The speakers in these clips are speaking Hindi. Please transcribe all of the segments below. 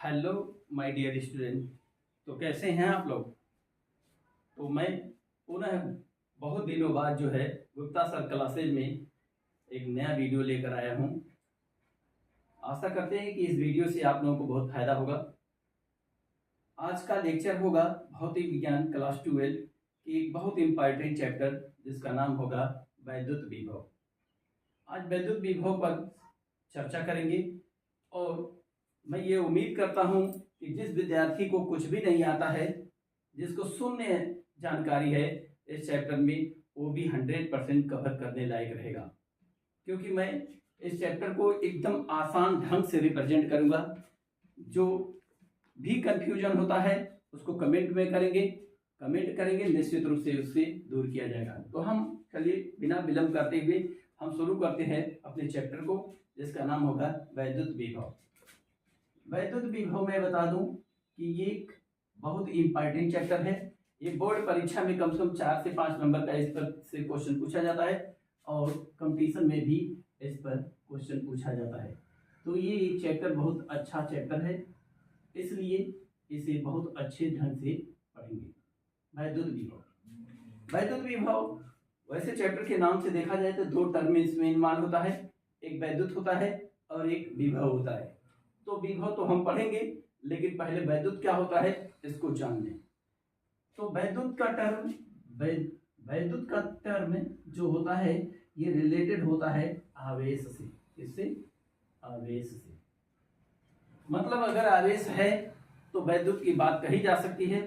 Hello my dear student. तो कैसे हैं आप लोग। तो मैं पुनः बहुत दिनों बाद जो है गुप्ता सर क्लासेज में एक नया वीडियो लेकर आया हूं। आशा करते हैं कि इस वीडियो से आप लोगों को बहुत फायदा होगा। आज का लेक्चर होगा भौतिक विज्ञान क्लास 12 की एक बहुत इंपॉर्टेंट चैप्टर जिसका नाम होगा वैद्युत विभव। आज वैद्युत विभव पर चर्चा करेंगे और मैं ये उम्मीद करता हूं कि जिस विद्यार्थी को कुछ भी नहीं आता है, जिसको शून्य जानकारी है इस चैप्टर में, वो भी 100% कवर करने लायक रहेगा, क्योंकि मैं इस चैप्टर को एकदम आसान ढंग से रिप्रेजेंट करूंगा। जो भी कंफ्यूजन होता है उसको कमेंट में करेंगे, निश्चित रूप से उससे दूर किया जाएगा। तो हम चलिए बिना विलंब करते हुए हम शुरू करते हैं अपने चैप्टर को, जिसका नाम होगा वैद्युत विभव। वैद्युत विभव में बता दूं कि ये एक बहुत इंपॉर्टेंट चैप्टर है। ये बोर्ड परीक्षा में कम से कम 4 से 5 नंबर का इस पर से क्वेश्चन पूछा जाता है और कंपटीशन में भी इस पर क्वेश्चन पूछा जाता है। तो ये एक चैप्टर बहुत अच्छा चैप्टर है, इसलिए इसे बहुत अच्छे ढंग से पढ़ेंगे। वैद्युत विभव। वैद्युत विभव वैसे चैप्टर के नाम से देखा जाए तो 2 टर्म इसमें इस्तेमाल होता है, एक वैद्युत होता है और एक विभव होता है। तो विभव तो हम पढ़ेंगे, लेकिन पहले वैद्युत क्या होता है इसको जान लें। तो वैद्युत का टर्म जो होता है ये रिलेटेड होता है आवेश से। किससे? आवेश से। मतलब अगर आवेश है तो वैद्युत की बात कही जा सकती है,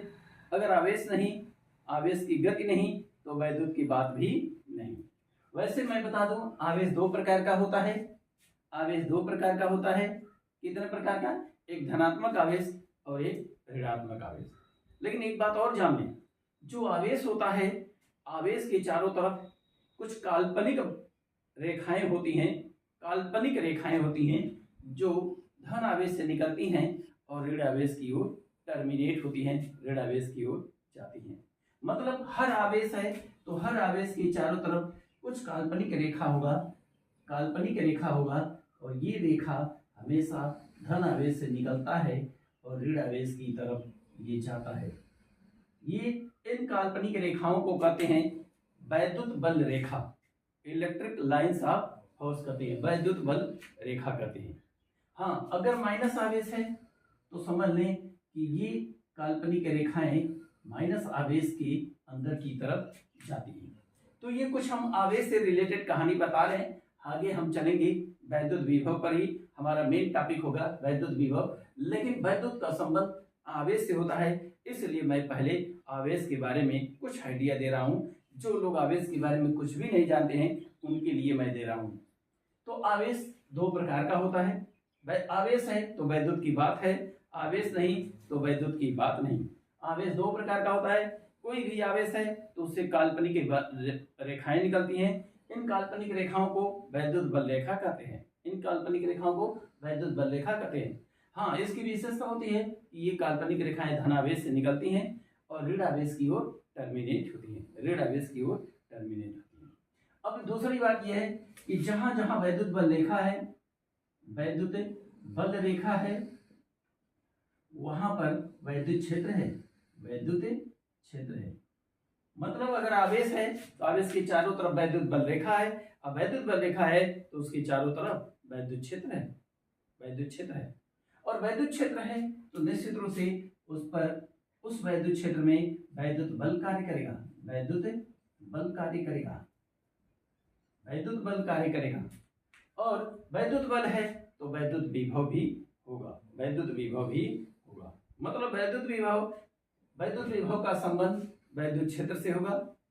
अगर आवेश नहीं, आवेश की गति नहीं, तो वैद्युत की बात भी नहीं। वैसे मैं बता दूं आवेश 2 प्रकार का होता है। आवेश 2 प्रकार का होता है। कितने प्रकार का? एक धनात्मक आवेश और एक ऋणात्मक आवेश। लेकिन एक बात और जान लें, जो आवेश होता है, आवेश के चारों तरफ कुछ काल्पनिक रेखाएं होती हैं जो धन आवेश से निकलती हैं और ऋण आवेश की ओर टर्मिनेट होती हैं, ऋण आवेश की ओर जाती हैं। मतलब हर आवेश है तो हर आवेश के चारों तरफ कुछ काल्पनिक रेखा होगा और ये रेखा हमेशा धन आवेश से निकलता है और ऋण आवेश की तरफ ये जाता है। ये इन काल्पनिक रेखाओं को कहते हैं वैद्युत बल रेखा, इलेक्ट्रिक लाइंस ऑफ फोर्स कहते हैं, वैद्युत बल रेखा कहते हैं। हाँ, अगर माइनस आवेश है तो समझ लें कि ये काल्पनिक रेखाएं माइनस आवेश के अंदर की तरफ जाती हैं। तो ये कुछ हम आवेश से रिलेटेड कहानी बता रहे हैं। आगे हम चलेंगे वैद्युत विभव पर ही, हमारा मेन टॉपिक होगा वैद्युत विभव। लेकिन वैद्युत का संबंध आवेश से होता है, इसलिए मैं पहले आवेश के बारे में कुछ आइडिया दे रहा हूं। जो लोग आवेश के बारे में कुछ भी नहीं जानते हैं उनके लिए मैं दे रहा हूं। तो आवेश 2 प्रकार का होता है। आवेश है तो वैद्युत की बात है, आवेश नहीं तो वैद्युत की बात नहीं। आवेश 2 प्रकार का होता है। कोई भी आवेश है तो उससे काल्पनिक रेखाएं निकलती हैं। इन काल्पनिक रेखाओं को वैद्युत बल रेखा कहते हैं। हाँ, इसकी विशेषता होती है कि ये काल्पनिक रेखाएं धनावेश से निकलती हैं और ऋण आवेश की ओर टर्मिनेट होती हैं, अब दूसरी बात यह है कि जहां जहां वैद्युत बल रेखा है वहां पर वैद्युत क्षेत्र है। मतलब अगर आवेश है तो आवेश के चारों तरफ वैद्युत बल रेखा है, अब वैद्युत बल रेखा है तो उसके चारों तरफ वैद्युत क्षेत्र है। और वैद्युत क्षेत्र है तो निश्चित रूप से उस वैद्युत क्षेत्र में वैद्युत बल कार्य करेगा। और वैद्युत बल है तो वैद्युत विभव भी होगा। मतलब वैद्युत विभव का संबंध वैद्युत क्षेत्र से होगा,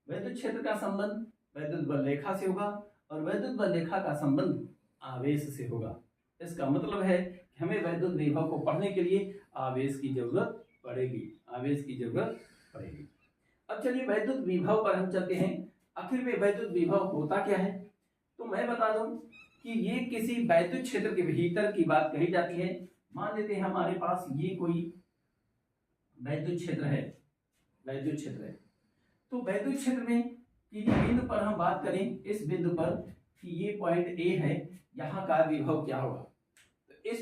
वैद्युत क्षेत्र का संबंध वैद्युत बल रेखा से होगा और वैद्युत बल रेखा का संबंध आवेश से होगा। इसका मतलब है कि हमें वैद्युत विभव को पढ़ने के लिए आवेश की जरूरत पड़ेगी। अब चलिए वैद्युत विभव पर हम चलते हैं। आखिर में वैद्युत विभव होता क्या है? तो मैं बता दूं कि ये किसी वैद्युत क्षेत्र के भीतर की बात कही जाती है। मान लेते हैं हमारे पास ये कोई वैद्युत क्षेत्र है। तो वैद्युत क्षेत्र में किसी बिंदु पर हम बात करें, इस बिंदु पर कि ये पॉइंट ए है, यहाँ का विभव क्या होगा। तो इस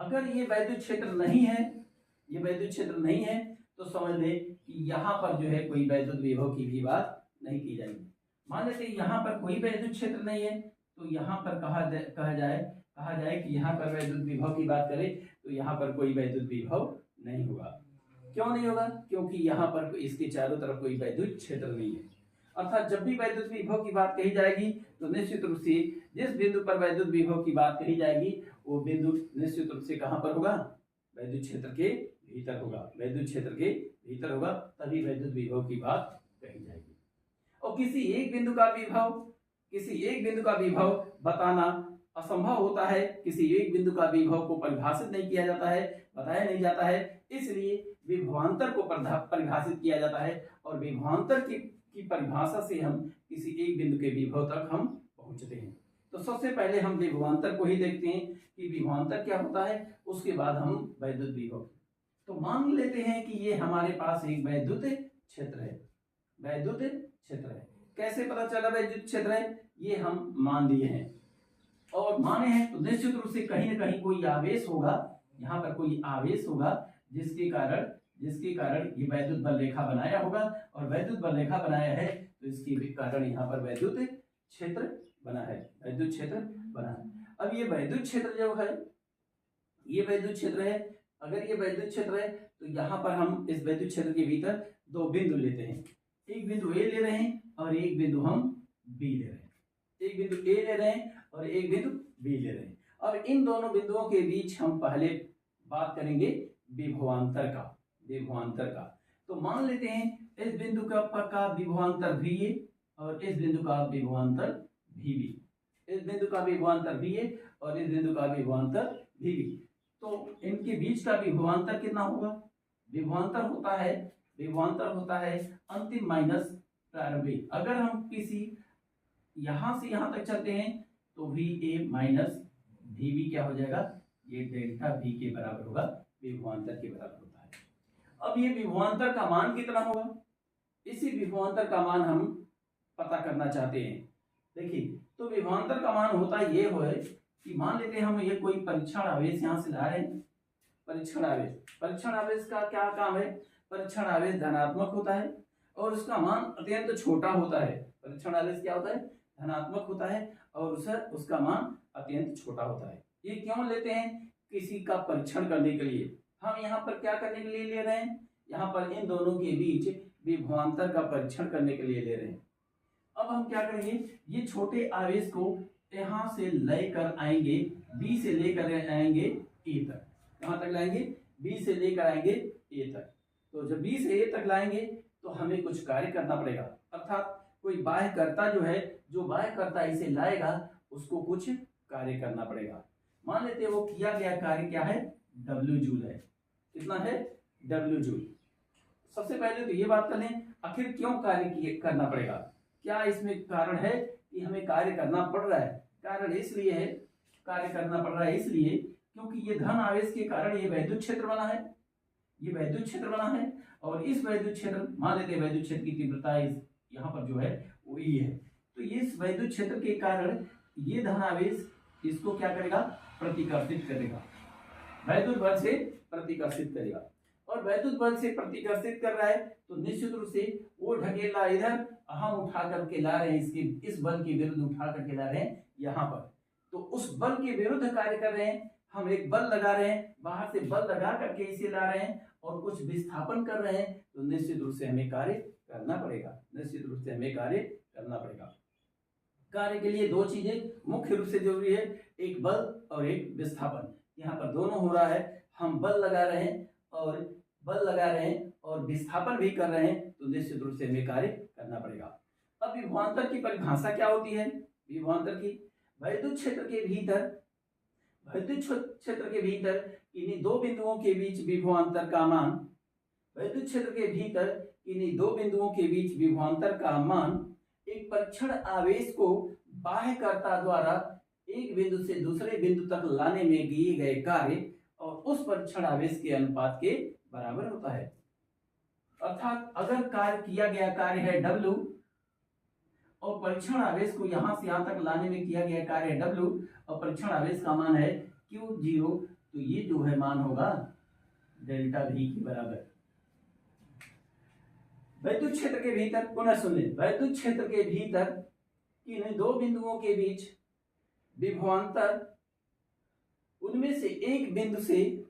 अगर ये वैद्युत क्षेत्र नहीं है, ये वैद्युत क्षेत्र नहीं है, तो समझ ले कि यहाँ पर जो है कोई वैद्युत विभव की भी बात नहीं की जाएगी। मान लेते यहाँ पर कोई वैद्युत क्षेत्र नहीं है, तो यहाँ पर कहा जाए कि यहाँ पर वैद्युत विभव की बात करें तो यहाँ पर कोई वैद्युत विभव नहीं होगा। क्यों नहीं होगा? क्योंकि यहाँ पर इसके चारों तरफ कोई वैद्युत क्षेत्र नहीं है। अर्थात जब भी वैद्युत विभव की बात कही जाएगी तो निश्चित रूप से जिस बिंदु पर वैद्युत विभव की बात कही जाएगी वो बिंदु निश्चित रूप से कहाँ पर होगा? वैद्युत क्षेत्र के भीतर होगा। वैद्युत क्षेत्र के भीतर होगा, तभी वैद्युत विभव की बात कही जाएगी। और किसी एक बिंदु का विभव बताना असंभव होता है। किसी एक बिंदु का विभव को परिभाषित नहीं किया जाता है, बताया नहीं जाता है, इसलिए विभवांतर को परिभाषित किया जाता है। और विभवांतर की परिभाषा से हम किसी एक बिंदु के विभव तक हम पहुंचते हैं। तो सबसे पहले हम विभवांतर को ही देखते हैं कि विभवांतर क्या होता है, उसके बाद हम वैद्युत विभव। तो मान लेते हैं कि ये हमारे पास एक वैद्युत क्षेत्र है। वैद्युत क्षेत्र है, कैसे पता चला वैद्युत क्षेत्र है? ये हम मान लिए हैं और माने हैं तो निश्चित रूप से कहीं ना कहीं कोई आवेश होगा, यहाँ पर कोई आवेश होगा जिसके कारण ये वैद्युत बल रेखा बनाया होगा। और वैद्युत बल रेखा बनाया है तो इसके कारण यहाँ पर वैद्युत क्षेत्र बना है, वैद्युत क्षेत्र बना है। अब ये वैद्युत क्षेत्र जो है, ये वैद्युत क्षेत्र है। अगर ये वैद्युत क्षेत्र है तो यहाँ पर हम इस वैद्युत क्षेत्र के भीतर दो बिंदु लेते हैं। एक बिंदु ए ले रहे हैं और एक बिंदु हम बी ले रहे हैं। एक बिंदु ए ले रहे हैं और एक बिंदु बी ले रहे हैं। अब इन दोनों बिंदुओं के बीच हम पहले बात करेंगे विभवांतर का। तो मान लेते हैं इस बिंदु का विभवांतर भी ए और इस बिंदु का विभवांतर भी बी। इस बिंदु का विभवांतर भी ए और इस बिंदु का विभवांतर भी बी। तो इनके बीच का विभवांतर कितना होगा? विभवांतर होता है अंतिम माइनस प्रारंभिक। अगर हम किसी यहां से यहां तक चलते हैं तो V A minus V B क्या हो जाएगा? ये डेल्टा वी के बराबर होगा, विभवांतर के बराबर होता है। अब ये विभवांतर का मान कितना होगा? इसी विभवांतर का मान हम पता करना चाहते हैं। देखिए, तो विभवांतर का मान होता ये है कि मान लेते हैं हम ये कोई परीक्षण आवेश यहाँ से ला रहे हैं। परीक्षण आवेश का क्या काम है? परीक्षण आवेश धनात्मक होता है और उसका मान अत्यंत छोटा होता है। परीक्षण आवेश क्या होता है? धनात्मक होता है और उसका मान अत्यंत छोटा होता है। ये क्यों लेते हैं? किसी का परीक्षण करने के लिए। हम यहाँ पर क्या करने के लिए ले रहे हैं? यहाँ पर इन दोनों के बीच विभवांतर का परीक्षण करने के लिए ले रहे हैं। अब हम क्या करेंगे? ये छोटे आवेश को यहाँ से लेकर आएंगे, बी से लेकर आएंगे ए तक। कहाँ तक लाएंगे? बी से लेकर आएंगे ए तक। तो जब बी से ए तक लाएंगे तो हमें कुछ कार्य करना पड़ेगा। अर्थात कोई बाह्यकर्ता जो है, जो बाह्यकर्ता इसे लाएगा उसको कुछ कार्य करना पड़ेगा। मान लेते हैं वो किया गया कार्य क्या है? W जूल है। कितना है? W joule. सबसे पहले तो ये बात कर लें, आखिर क्यों कार्य करना पड़ेगा? क्या इसमें कारण है कि हमें कार्य करना पड़ रहा है? कारण इसलिए है, कार्य करना पड़ रहा है इसलिए क्योंकि ये धन आवेश के कारण ये वैद्युत क्षेत्र बना है। ये वैद्युत क्षेत्र बना है और इस वैद्युत क्षेत्र, मान लेते हैं वैद्युत क्षेत्र की तीव्रता यहाँ पर जो है वो ई है। तो इस वैद्युत क्षेत्र के कारण ये धन आवेश इसको क्या करेगा? प्रतिकर्षित करेगा, वैद्युत बल से प्रतिकर्षित करेगा। और वैद्युत बल से प्रतिकर्षित कर रहा है तो निश्चित रूप से वो ढकेला इधर, हम उठा करके ला रहे हैं, इसके इस बल के विरुद्ध उठा करके ला रहे हैं यहाँ पर। तो उस बल के विरुद्ध कार्य कर रहे हैं। हम एक बल लगा रहे हैं, बाहर से बल लगा करके इसे ला रहे हैं और कुछ विस्थापन कर रहे हैं, तो निश्चित रूप से हमें कार्य करना पड़ेगा। कार्य के लिए दो चीजें मुख्य रूप से जरूरी है, एक बल और एक विस्थापन। यहाँ पर दोनों हो रहा है। हम बल लगा रहे हैं और विस्थापन भी कर रहे हैं, तो निश्चित रूप से हमें कार्य करना पड़ेगा। अब विभवांतर की परिभाषा क्या होती है? विभवांतर की वैद्युत क्षेत्र के भीतर इन्हीं दो बिंदुओं के बीच विभवांतर का मान, वैद्युत क्षेत्र के भीतर इन्हीं दो बिंदुओं के बीच विभवांतर का मान एक परीक्षण आवेश को बाह्यकर्ता द्वारा एक बिंदु से दूसरे बिंदु तक लाने में किए गए कार्य और उस परीक्षण आवेश के अनुपात के बराबर होता है। अर्थात अगर कार्य किया गया कार्य है W और परीक्षण आवेश को यहां से यहां तक लाने में किया गया कार्य W और परीक्षण आवेश का मान है Q0, तो ये जो है मान होगा डेल्टा V के बराबर। वैद्युत क्षेत्र के भीतर, पुनः सुन लें, वैद्युत क्षेत्र के भीतर किन दो बिंदुओं के बीच विभवांतर उनमें से एक बिंदु से,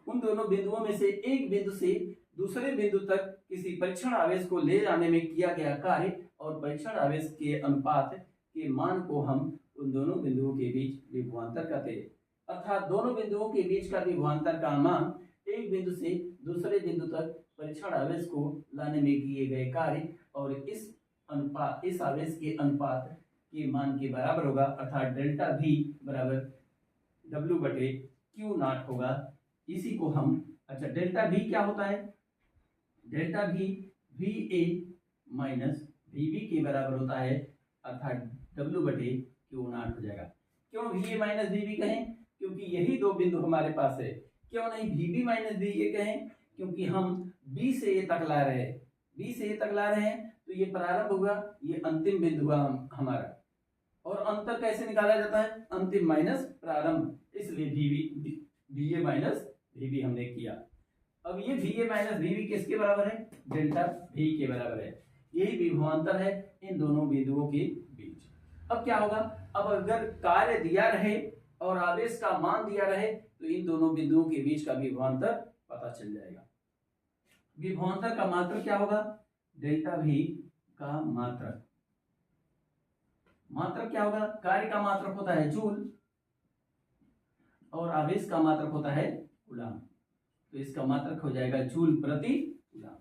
उन दोनों बिंदुओं में से एक बिंदु से दूसरे बिंदु तक किसी परीक्षण आवेश को ले जाने में किया गया कार्य और परीक्षण आवेश के अनुपात के मान को हम उन दोनों बिंदुओं के बीच विभवांतर कहते हैं। अर्थात दोनों बिंदुओं के बीच का विभवांतर का मान एक बिंदु से दूसरे बिंदु तक परीक्षण आवेश को लाने में किए गए कार्य और इस आवेश के अनुपात के मान के बराबर होगा। अर्थात डेल्टा V बराबर W/Q0 होगा। इसी को हम, अच्छा डेल्टा V क्या होता है? Delta V VA minus VB के बराबर होता है, अर्थात W/Q0 हो जाएगा। क्यों VA माइनस VB कहें? क्योंकि यही दो बिंदु हमारे पास है। क्यों नहीं VB माइनस VA कहें? क्योंकि हम B से A तक ला रहे हैं, B से A तक ला रहे हैं, तो ये प्रारंभ हुआ, ये अंतिम बिंदु हुआ हमारा। और अंतर कैसे निकाला जाता है? अंतिम माइनस प्रारंभ, इसलिए VA माइनस VB हमने किया। अब ये VA माइनस VB किसके बराबर है? डेल्टा V के बराबर है। यही विभवांतर है इन दोनों बिंदुओं के बीच। अब क्या होगा? अब अगर कार्य दिया रहे और आवेश का मान दिया रहे तो इन दोनों बिंदुओं के बीच का विभवांतर पता चल जाएगा। विभवांतर का मात्रक क्या होगा? डेल्टा V का मात्रक। मात्रक क्या होगा? कार्य का मात्रक होता है जूल और आवेश का मात्रक होता है कूलम। तो इसका मात्रक हो जाएगा जूल प्रति कूलम।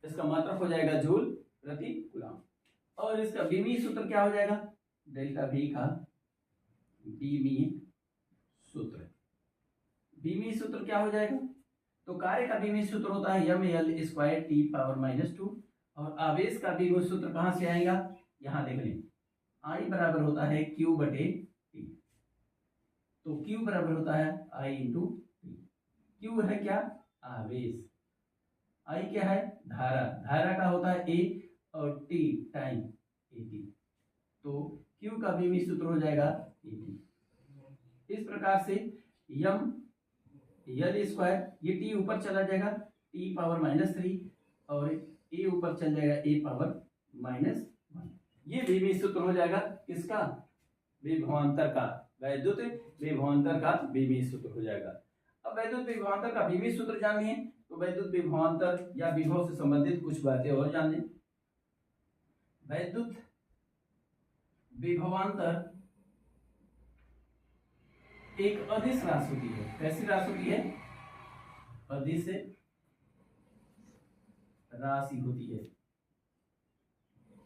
इसका मात्रक हो जाएगा जूल प्रति कूलम। और इसका बीमीय सूत्र क्या हो जाएगा? डेल्टा V का बीमीय सूत्र। बीमीय सूत्र क्या हो जाएगा? तो कार्य का बीमीय सूत्र होता है mL²T⁻⁻2 और आवेश का बीमीय सूत्र कहां से आएगा? यहां देख लें, I बराबर होता है Q/T। तो Q बराबर होता है I × T। Q है क्या? आवेश। I क्या है? धारा। धारा का होता है A और T टाइम AT। तो Q का बीमीय सूत्र हो जाएगा AT। इस प्रकार से mL², ये T ऊपर चला जाएगा T⁻³ और A ऊपर चल जाएगा A⁻⁻1। ये बीमीय सूत्र हो जाएगा किसका? विभवांतर का, वैद्युत विभवांतर का बीमीय सूत्र हो जाएगा। अब वैद्युत विभवांतर का बीमीय सूत्र जान लिए तो वैद्युत विभवांतर या विभव से संबंधित कुछ बातें और जान लें। वैद्युत विभवांतर एक अदिश राशि होती है। कैसी राशि होती है? अदिश राशि होती है।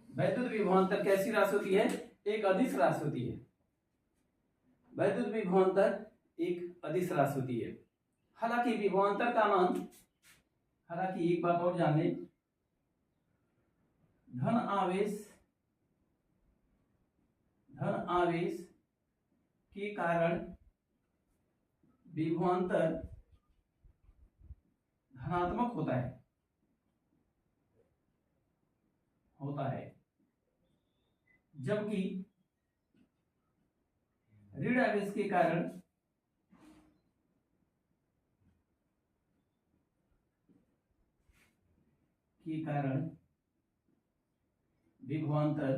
वैद्युत विभवांतर कैसी राशि होती है? एक अदिश राशि होती है। वैद्युत विभवांतर एक अदिश राशि होती है। हालांकि विभवांतर का मान, हालांकि एक बात और जान लें, धन आवेश के कारण विभवांतर धनात्मक होता है, जबकि ऋण आवेश के कारण विभवांतर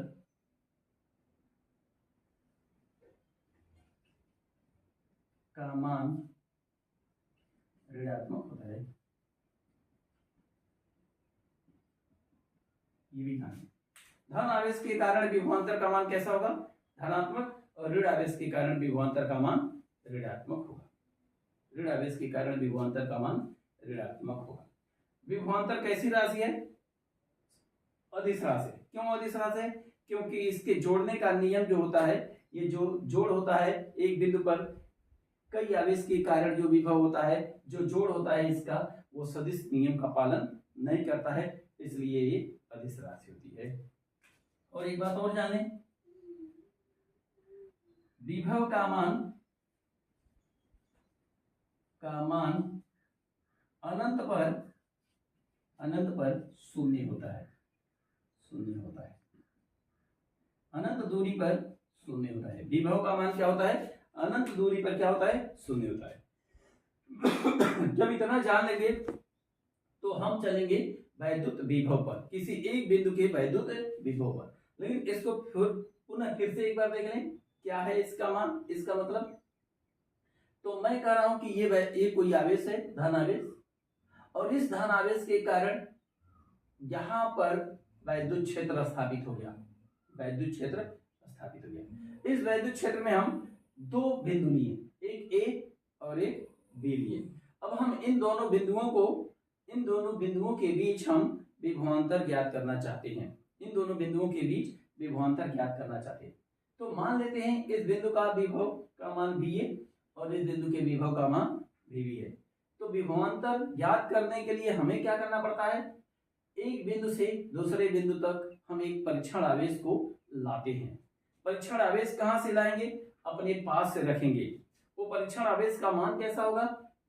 का मान ऋणात्मक होता है। ये भी ध्यान। धन आवेश के कारण विभवांतर का मान कैसा होगा? धनात्मक, और ऋण आवेश के कारण विभवांतर का मान ऋणात्मक होगा। ऋण आवेश के कारण विभवांतर का मान ऋणात्मक होगा। विभवांतर कैसी राशि है? अदिश राशि। क्यों अदिश राशि है? क्योंकि इसके जोड़ने का नियम जो होता है, ये जो जोड़ होता है एक बिंदु पर कई आवेश के कारण जो विभव होता है, जो जोड़ होता है इसका, वो सदिश नियम का पालन नहीं करता है, इसलिए ये अदिश राशि होती है। और एक बात और जाने, विभव का मान अनंत पर शून्य होता है। अनंत दूरी पर शून्य होता है। विभव का मान क्या होता है? अनंत दूरी पर क्या होता है? शून्य होता है। जब इतना जान लेंगे तो हम चलेंगे वैद्युत विभव पर, किसी एक बिंदु के वैद्युत विभव पर। लेकिन इसको फिर से एक बार देख लें क्या है इसका मान, इसका मतलब। तो मैं कह रहा हूं कि ये कोई आवेश है, धन आवेश, और इस धन आवेश के कारण यहां पर वैद्युत क्षेत्र स्थापित हो गया, वैद्युत क्षेत्र स्थापित हो गया। इस वैद्युत क्षेत्र में हम दो बिंदु लिए, एक ए और एक बी लिए। अब हम इन दोनों बिंदुओं के बीच हम विभवांतर ज्ञात करना चाहते हैं, इन दोनों बिंदुओं के बीच विभवांतर ज्ञात करना चाहते हैं। तो मान लेते हैं इस बिंदु का विभव का मान VA और इस बिंदु के विभव का मान VB है। तो विभवांतर ज्ञात करने के लिए हमें क्या करना पड़ता है, एक बिंदु से दूसरे बिंदु तक हम एक परीक्षण आवेश को लाते हैं। परीक्षण आवेश कहां से लाएंगे, अपने पास से रखेंगे। वो परीक्षण आवेश का मान कैसा होगा,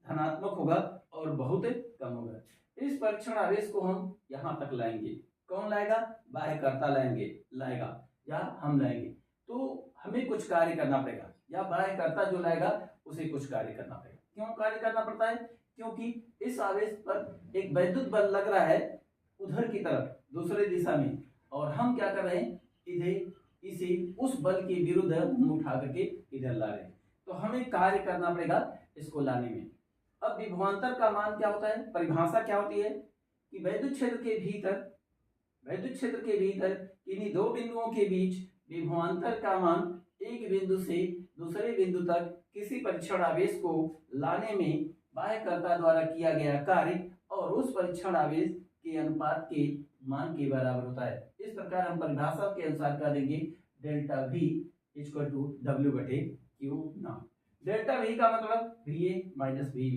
धनात्मक होगा और बहुत कम होगा। इस परीक्षण आवेश को हम यहां तक लाएंगे। कौन लाएगा, बाह्यकर्ता लाएगा या हम लाएंगे। तो हमें कुछ कार्य करना पड़ेगा, या बाह्यकर्ता जो लाएगा उसे कुछ कार्य करना पड़ेगा। क्यों कार्य करना पड़ता है, क्योंकि इस आवेश पर एक वैद्युत बल लग रहा है उधर की तरफ, दूसरे दिशा में, और हम क्या कर रहे हैं, इसे उस बल के विरुद्ध हम उठा करके इधर ला रहे हैं। तो हमें कार्य करना पड़ेगा इसको लाने में। अब विभवांतर का मान क्या होता है, परिभाषा क्या होती है कि वैद्युत क्षेत्र के भीतर इन्हीं दो बिंदुओं के बीच विभवांतर का मान एक बिंदु से दूसरे बिंदु तक किसी परीक्षण आवेश को लाने में बाह्यकर्ता द्वारा किया गया कार्य और उस परीक्षण आवेश के अनुपात के मान के बराबर होता है। इस प्रकार हम परिभाषा के अनुसार कर देंगे delta V equal to W/Q नाम। डेल्टा V का मतलब VA minus VB।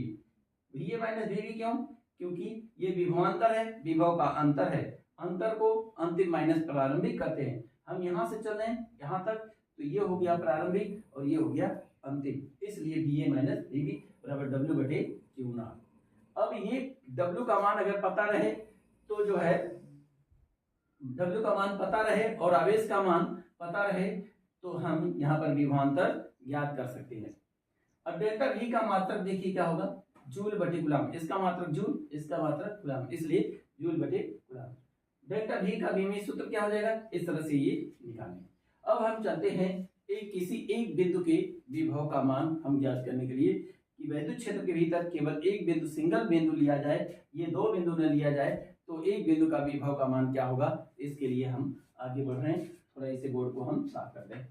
VA minus VB क्यों, क्योंकि ये विभवांतर है, विभव का अंतर है, अंतर को अंतिम माइनस प्रारंभिक करते हैं। हम यहाँ से चल रहे हैं यहाँ तक, तो ये हो गया प्रारंभिक और ये हो गया अंतिम, इसलिए VA माइनस VB बराबर W/Q नाम। अब ये W का मान अगर पता रहे तो जो है W का मान पता रहे और आवेश का मान पता रहे तो हम यहाँ पर विभवांतर ज्ञात कर सकते हैं। अब डेल्टा V का मात्रक देखिए क्या होगा, जूल/कूलम्ब। इसका मात्रक जूल, इसका मात्रक कूलम्ब, इसलिए जूल/कूलम्ब। डेल्टा V का बीमीय सूत्र क्या हो जाएगा, इस तरह से ये निकालेंगे। अब हम चलते हैं किसी एक बिंदु के विभव का मान हम ज्ञात करने के लिए कि वैद्युत क्षेत्र के भीतर केवल एक बिंदु, सिंगल बिंदु लिया जाए, ये दो बिंदु न लिया जाए, तो एक बिंदु का विभव का मान क्या होगा। इसके लिए हम आगे बढ़ रहे हैं, थोड़ा इसे बोर्ड को हम साफ कर दें।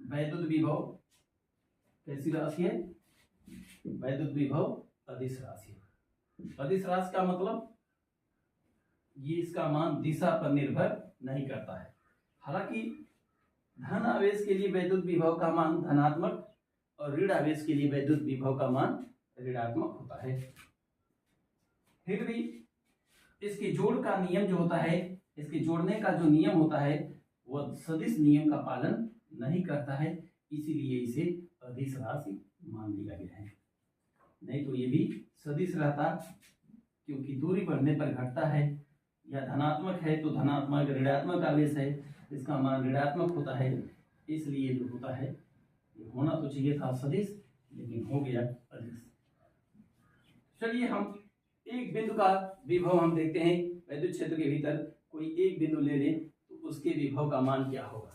वैद्युत विभव कैसी राशि है, वैद्युत विभव अदिश राशि है। अदिश राशि का मतलब ये इसका मान दिशा पर निर्भर नहीं करता है। हालांकि धन आवेश के लिए वैद्युत विभव का मान धनात्मक और ऋण आवेश के लिए वैद्युत विभव का मान ऋणात्मक होता है। फिर भी इसके जोड़ का नियम जो होता है, इसके जोड़ने का जो नियम होता है वह सदिश नियम का पालन नहीं करता है, इसीलिए इसे अदिश राशि मान लिया गया है। नहीं तो ये भी सदिश रहता, क्योंकि दूरी बढ़ने पर घटता है, या धनात्मक है तो धनात्मक ऋणात्मक आवेश है, इसका मान ऋणात्मक होता है, इसलिए जो होता है ये होना तो चाहिए था सदिश, लेकिन हो गया अदिश। चलिए हम एक बिंदु का विभव हम देखते हैं, वैद्युत क्षेत्र के भीतर कोई एक बिंदु ले लें तो उसके विभव का मान क्या होगा।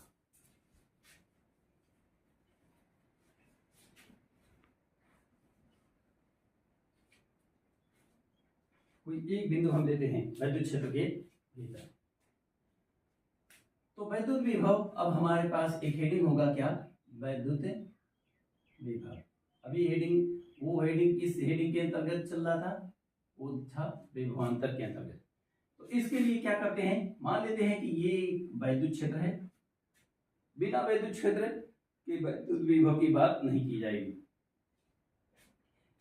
कोई एक बिंदु हम लेते हैं वैद्युत क्षेत्र के भीतर, तो वैद्युत विभव, अब हमारे पास एक हेडिंग होगा क्या, वैद्युत विभव। अभी वो हेडिंग किस हेडिंग के अंतर्गत चल रहा था, वो था विभवांतर के अंतर्गत। तो इसके लिए क्या करते हैं, मान लेते हैं कि ये वैद्युत क्षेत्र है, बिना वैद्युत क्षेत्र के वैद्युत विभव की बात नहीं की जाएगी।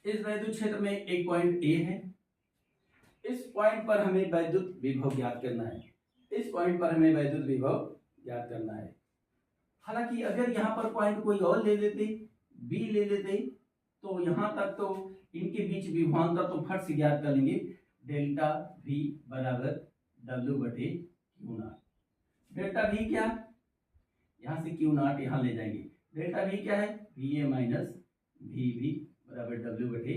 इस वैद्युत क्षेत्र में एक पॉइंट ए है, इस पॉइंट पर हमें वैद्युत विभव ज्ञात करना है, इस पॉइंट पर हमें वैद्युत विभव ज्ञात करना है। हालांकि अगर यहाँ पर पॉइंट कोई और ले लेते, बी ले लेते, तो यहाँ तक तो इनके बीच विभवांतर तो फट से ज्ञात कर लेंगे, डेल्टा वी बराबर डब्ल्यू बटे क्यू नॉट। डेल्टा वी क्या, यहाँ से क्यू नॉट यहाँ ले जाएंगे, डेल्टा वी क्या है, V A minus V V बराबर डब्ल्यू बटे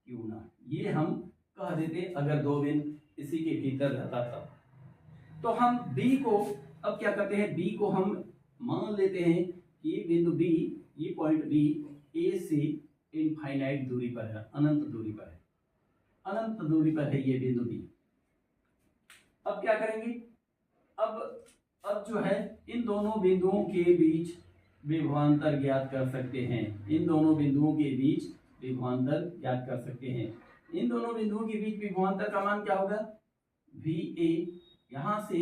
क्यू नॉट। ये हम कह देते अगर दो बिंदु इसी के भीतर रहता तब। तो हम बी को अब क्या करते हैं, बी को हम मान लेते हैं कि बिंदु बी, ये पॉइंट बी ए से इनफाइनाइट दूरी पर है, अनंत दूरी पर है, अनंत दूरी पर है ये बिंदु बी। अब क्या करेंगे, अब जो है इन दोनों बिंदुओं के बीच विभवांतर ज्ञात कर सकते हैं, इन दोनों बिंदुओं के बीच विभवांतर ज्ञात कर सकते हैं। इन दोनों बिंदुओं के बीच विभवांतर का मान क्या होगा, वी ए, यहाँ से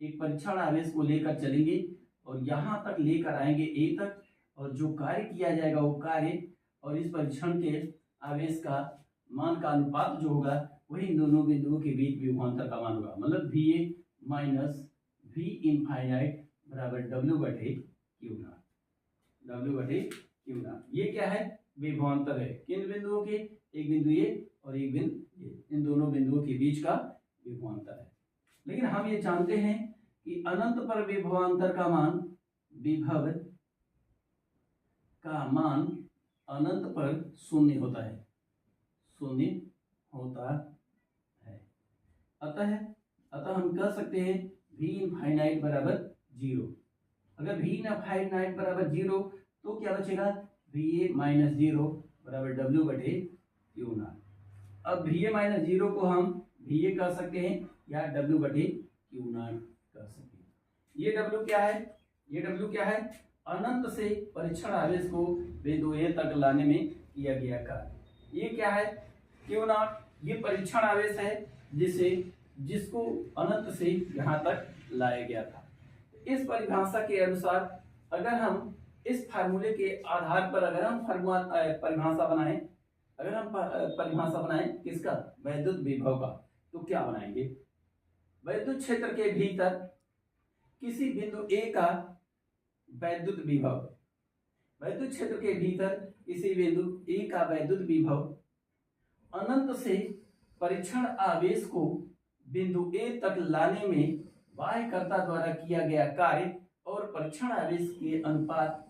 एक परीक्षण आवेश को लेकर चलेंगे और यहाँ तक लेकर आएंगे ए तक, और जो कार्य किया जाएगा वो कार्य और इस परीक्षण के आवेश का मान का अनुपात जो होगा वही इन दोनों बिंदुओं के बीच विभवांतर का मान होगा। मतलब V A minus V infinite बराबर डब्ल्यू बटे क्यू नॉट, डब्ल्यू बटे क्यू नॉट। ये क्या है, विभवांतर है किन बिंदुओं के, एक बिंदु ए और एक बिंदु ए, इन दोनों बिंदुओं के बीच का विभवांतर है। लेकिन हम ये जानते हैं कि अनंत पर विभवांतर का मान, विभव का मान अनंत पर शून्य होता है, शून्य होता है। अतः हम कह सकते हैं वी इनफाइनाइट बराबर 0। अगर वी इनफाइनाइट बराबर 0 तो क्या बचेगा, वी ए माइनस 0 बराबर डब्ल्यू बटे क्यू नॉट। अब वी ए माइनस 0 को हम वी ए कह सकते हैं या डब्ल्यू बटे क्यू नॉट कह सकते हैं। ये डब्ल्यू क्या है, ये डब्ल्यू क्या है, अनंत से परीक्षण आवेश को बिंदु ए तक लाने में किया गया कार्य। ये क्या है, क्यू नॉट, ये परीक्षण आवेश है जिसको अनंत से यहाँ तक लाया गया था। इस परिभाषा के अनुसार अगर हम इस फार्मूले के आधार पर अगर हम परिभाषा बनाएं, अगर हम परिभाषा बनाएं किसका, वैद्युत विभव का, तो क्या बनाएंगे, वैद्युत क्षेत्र के भीतर किसी बिंदु ए का वैद्युत विभव, वैद्युत क्षेत्र के भीतर किसी बिंदु ए का वैद्युत विभव अनंत से परीक्षण आवेश को बिंदु ए तक लाने में वाह्यकर्ता द्वारा किया गया कार्य और परीक्षण आवेश के अनुपात,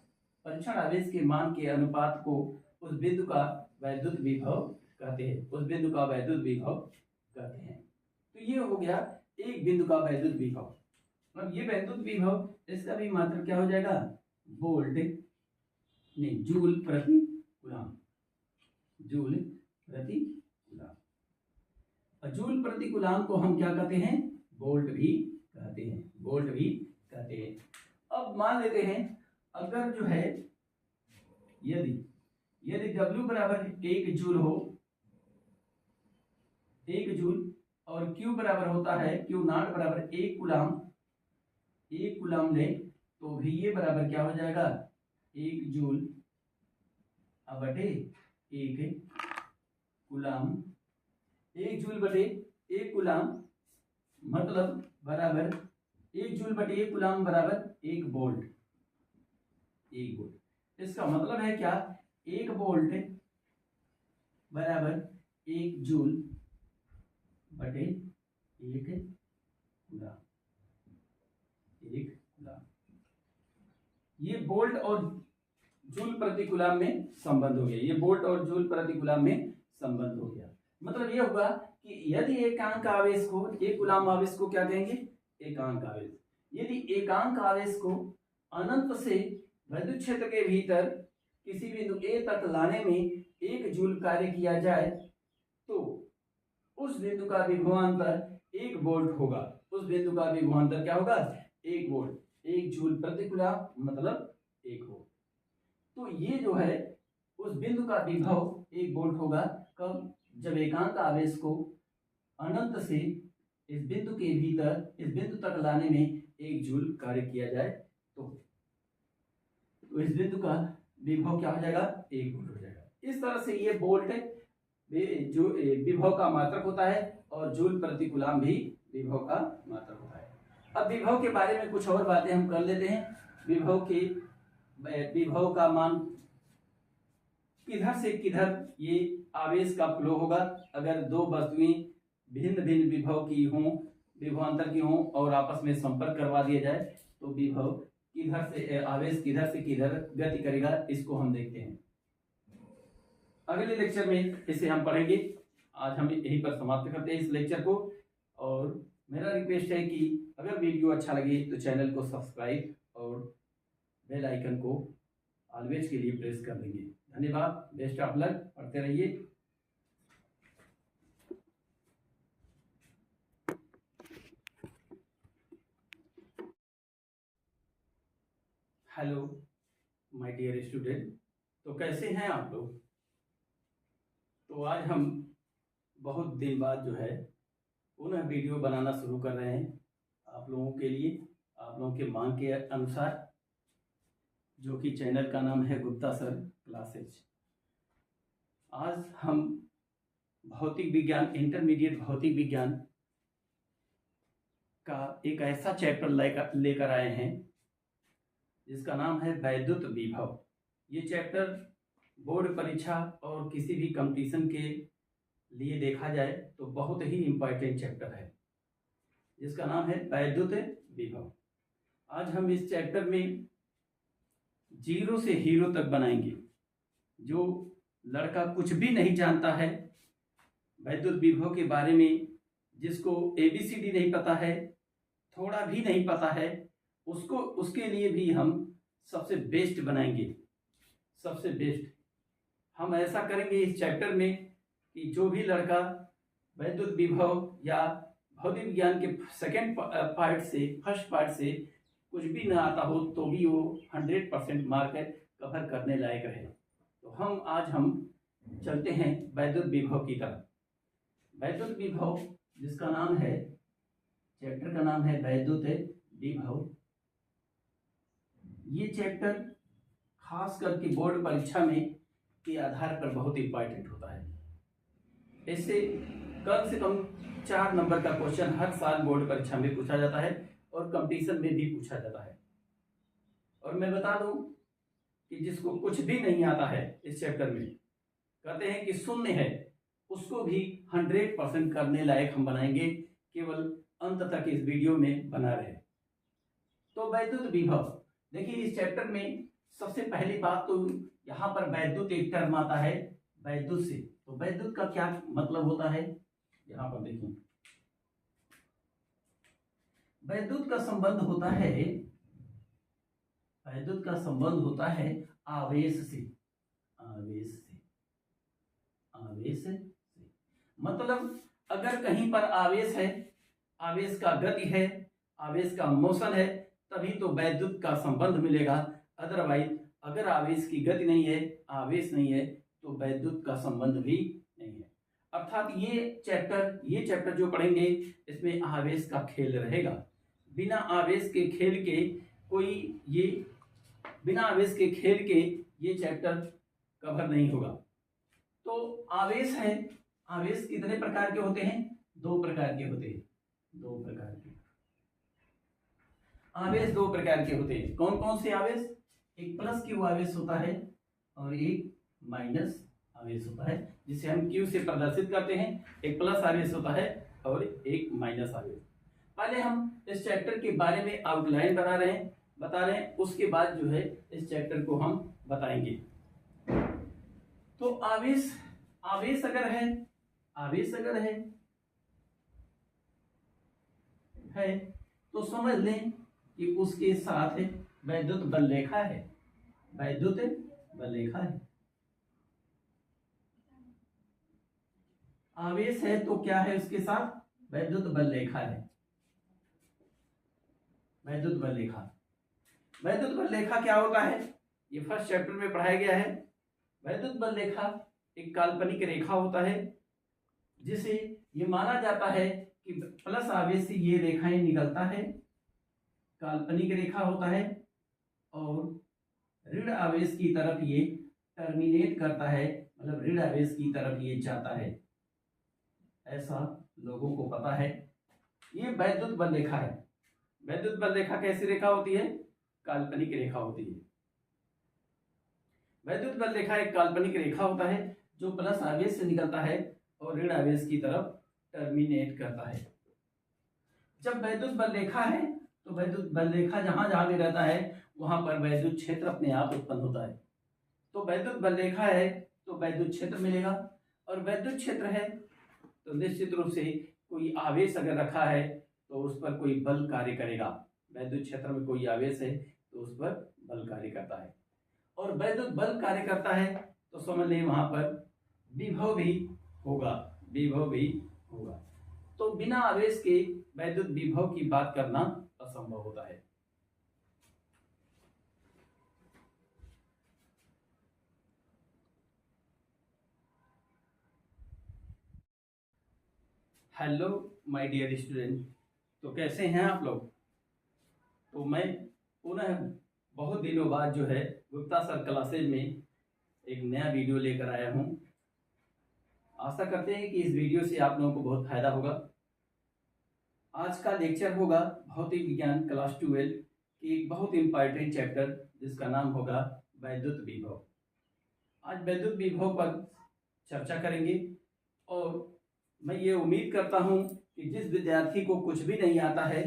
परीक्षण आवेश के मान के अनुपात को उस बिंदु का वैद्युत विभव कहते हैं, उस बिंदु का वैद्युत विभव कहते हैं। तो ये हो गया एक बिंदु का वैद्युत विभव। मतलब ये वैद्युत विभव, इसका भी मात्रक क्या हो जाएगा, वोल्ट नहीं, जूल प्रति कूलम, जूल प्रति कूलम। और जूल प्रति कूलम को हम क्या कहते हैं, वोल्ट भी कहते हैं, वोल्ट भी कहते हैं। अब मान लेते हैं अगर जो है यदि W बराबर 1 जूल हो, 1 जूल, और Q बराबर होता है, Q नॉट बराबर 1 कूलम, 1 कूलम ले, तो VA बराबर क्या हो जाएगा, 1 जूल बटे 1 कूलम, 1 जूल बटे 1 कूलम मतलब बराबर 1 जूल बटे 1 कूलम बराबर 1 वोल्ट, 1 वोल्ट। इसका मतलब है क्या, 1 वोल्ट बराबर 1 जूल बटे 1 कूलम, 1 कूलम। ये वोल्ट और जूल प्रति कूलम में संबंध हो गया, ये वोल्ट और जूल प्रति कूलम में संबंध हो गया। मतलब ये होगा कि यदि एकांक आवेश को, एक कूलम आवेश को क्या कहेंगे, एकांक आवेश। यदि एकांक आवेश को अनंत से विद्युत क्षेत्र के भीतर किसी बिंदु ए तक लाने में 1 जूल कार्य किया जाए तो उस बिंदु का विभवांतर 1 वोल्ट होगा, उस बिंदु का विभवांतर क्या होगा, 1 वोल्ट, 1 जूल प्रति कूलम मतलब 1 वोल्ट। तो ये जो है उस बिंदु का विभव 1 वोल्ट होगा, कब, जब एकांक आवेश को अनंत से इस बिंदु के भीतर इस बिंदु तक लाने में 1 जूल कार्य किया जाए तो इस बिंदु का विभव क्या हो जाएगा, 1 वोल्ट हो जाएगा। इस तरह से ये वोल्ट जो विभव का मात्रक होता है और जूल प्रति कूलम भी विभव का मात्रक होता है। अब विभव के बारे में कुछ और बातें हम कर लेते हैं। विभव का मान किधर से किधर ये आवेश का फ्लो होगा। अगर दो वस्तुएं भिन्न भिन्न विभव की हों, विभवांतर की हों और आपस में संपर्क करवा दिया जाए तो विभव किधर से आवेश किधर से किधर गति करेगा, इसको हम देखते हैं। अगले लेक्चर में इसे हम पढ़ेंगे। आज हम यहीं पर समाप्त करते हैं इस लेक्चर को। और मेरा रिक्वेस्ट है कि अगर वीडियो अच्छा लगे तो चैनल को सब्सक्राइब और बेल आइकन को ऑलवेज के लिए प्रेस कर देंगे। धन्यवाद। Best of luck. पढ़ते रहिए। हेलो माय डियर स्टूडेंट, तो कैसे हैं आप लोग। तो आज हम बहुत दिन बाद जो है पुनः वीडियो बनाना शुरू कर रहे हैं आप लोगों के लिए, आप लोगों के मांग के अनुसार, जो कि चैनल का नाम है गुप्ता सर क्लासेज। आज हम भौतिक विज्ञान, इंटरमीडिएट भौतिक विज्ञान का एक ऐसा चैप्टर लेकर आए हैं जिसका नाम है वैद्युत विभव। ये चैप्टर बोर्ड परीक्षा और किसी भी कंपटीशन के लिए देखा जाए तो बहुत ही इम्पोर्टेंट चैप्टर है, जिसका नाम है वैद्युत विभव। आज हम इस चैप्टर में जीरो से हीरो तक बनाएंगे। जो लड़का कुछ भी नहीं जानता है वैद्युत विभव के बारे में, जिसको ABCD नहीं पता है, थोड़ा भी नहीं पता है, उसके लिए भी हम सबसे बेस्ट बनाएंगे, सबसे बेस्ट। हम ऐसा करेंगे इस चैप्टर में कि जो भी लड़का वैद्युत विभव या भौतिक विज्ञान के सेकेंड पार्ट से, फर्स्ट पार्ट से कुछ भी ना आता हो तो भी वो 100% मार्क कवर करने लायक रहे। तो आज हम चलते हैं वैद्युत विभव की तरफ। वैद्युत विभव जिसका नाम है, चैप्टर का नाम है वैद्युत विभव। ये चैप्टर खास करके बोर्ड परीक्षा में के आधार पर बहुत इंपॉर्टेंट होता है। इससे कम से कम 4 नंबर का क्वेश्चन हर साल बोर्ड परीक्षा में पूछा जाता है और कंपटीशन में भी पूछा जाता है। और मैं बता दूं कि जिसको कुछ भी नहीं आता है इस चैप्टर में, कहते हैं कि शून्य है, उसको भी 100% करने लायक हम बनाएंगे। केवल अंत तक इस वीडियो में बना रहे। तो वैद्युत विभव देखिए, इस चैप्टर में सबसे पहली बात तो यहाँ पर वैद्युत एक टर्म आता है वैद्युत से। तो वैद्युत का क्या मतलब होता है, यहाँ पर देखिए, वैद्युत का संबंध होता है, वैद्युत का संबंध होता है आवेश से। आवेश से, आवेश से मतलब अगर कहीं पर आवेश है, आवेश का गति है, आवेश का मोशन है, तभी तो वैद्युत का संबंध मिलेगा। अदरवाइज अगर आवेश की गति नहीं है, आवेश नहीं है, तो वैद्युत का संबंध भी नहीं है। अर्थात ये चैप्टर जो पढ़ेंगे इसमें आवेश का खेल रहेगा। बिना आवेश के खेल के ये चैप्टर कवर नहीं होगा। तो आवेश है, आवेश कितने प्रकार के होते हैं, 2 प्रकार के होते हैं। 2 प्रकार के आवेश 2 प्रकार के होते हैं। कौन कौन से आवेश, एक प्लस क्यू आवेश होता है और एक माइनस आवेश होता है, जिसे हम क्यू से प्रदर्शित करते हैं। एक प्लस आवेश होता है और एक माइनस आवेश। पहले हम इस चैप्टर के बारे में आउटलाइन बता रहे हैं, उसके बाद जो है इस चैप्टर को हम बताएंगे। तो आवेश अगर है तो समझ लें कि उसके साथ वैद्युत बल रेखा है, वैद्युत बल रेखा है। आवेश है तो क्या है, उसके साथ वैद्युत बल रेखा है। वैद्युत बल रेखा, वैद्युत बल रेखा क्या होता है, ये फर्स्ट चैप्टर में पढ़ाया गया है। वैद्युत बल रेखा एक काल्पनिक रेखा होता है, जिसे ये माना जाता है कि प्लस आवेश से ये रेखाएं निकलता है, काल्पनिक रेखा होता है, और ऋण आवेश की तरफ ये टर्मिनेट करता है, मतलब ऋण आवेश की तरफ ये जाता है, ऐसा लोगों को पता है। ये वैद्युत बल रेखा है। वैद्युत बल रेखा कैसी रेखा होती है? काल्पनिक रेखा होती है। वैद्युत बल रेखा एक काल्पनिक रेखा होता है जो प्लस आवेश से निकलता है और ऋण आवेश की तरफ टर्मिनेट करता है। जब वैद्युत बल रेखा है तो वैद्युत बल रेखा जहां जहां भी रहता है वहां पर वैद्युत क्षेत्र अपने आप उत्पन्न होता है। तो वैद्युत बल रेखा है तो वैद्युत क्षेत्र मिलेगा, और वैद्युत क्षेत्र है तो निश्चित रूप से कोई आवेश अगर रखा है तो उस पर कोई बल कार्य करेगा। वैद्युत क्षेत्र में कोई आवेश है तो उस पर बल कार्य करता है, और वैद्युत बल कार्य करता है तो समझ लें वहां पर विभव भी होगा, विभव भी होगा। तो बिना आवेश के वैद्युत विभव की बात करना असंभव होता है। हेलो माय डियर स्टूडेंट, तो कैसे हैं आप लोग? तो मैं पुनः बहुत दिनों बाद जो है गुप्ता सर क्लासेज में एक नया वीडियो लेकर आया हूं। आशा करते हैं कि इस वीडियो से आप लोगों को बहुत फायदा होगा। आज का लेक्चर होगा भौतिक विज्ञान क्लास 12 की एक बहुत इंपॉर्टेंट चैप्टर जिसका नाम होगा वैद्युत विभव। आज वैद्युत विभव पर चर्चा करेंगे, और मैं ये उम्मीद करता हूं कि जिस विद्यार्थी को कुछ भी नहीं आता है,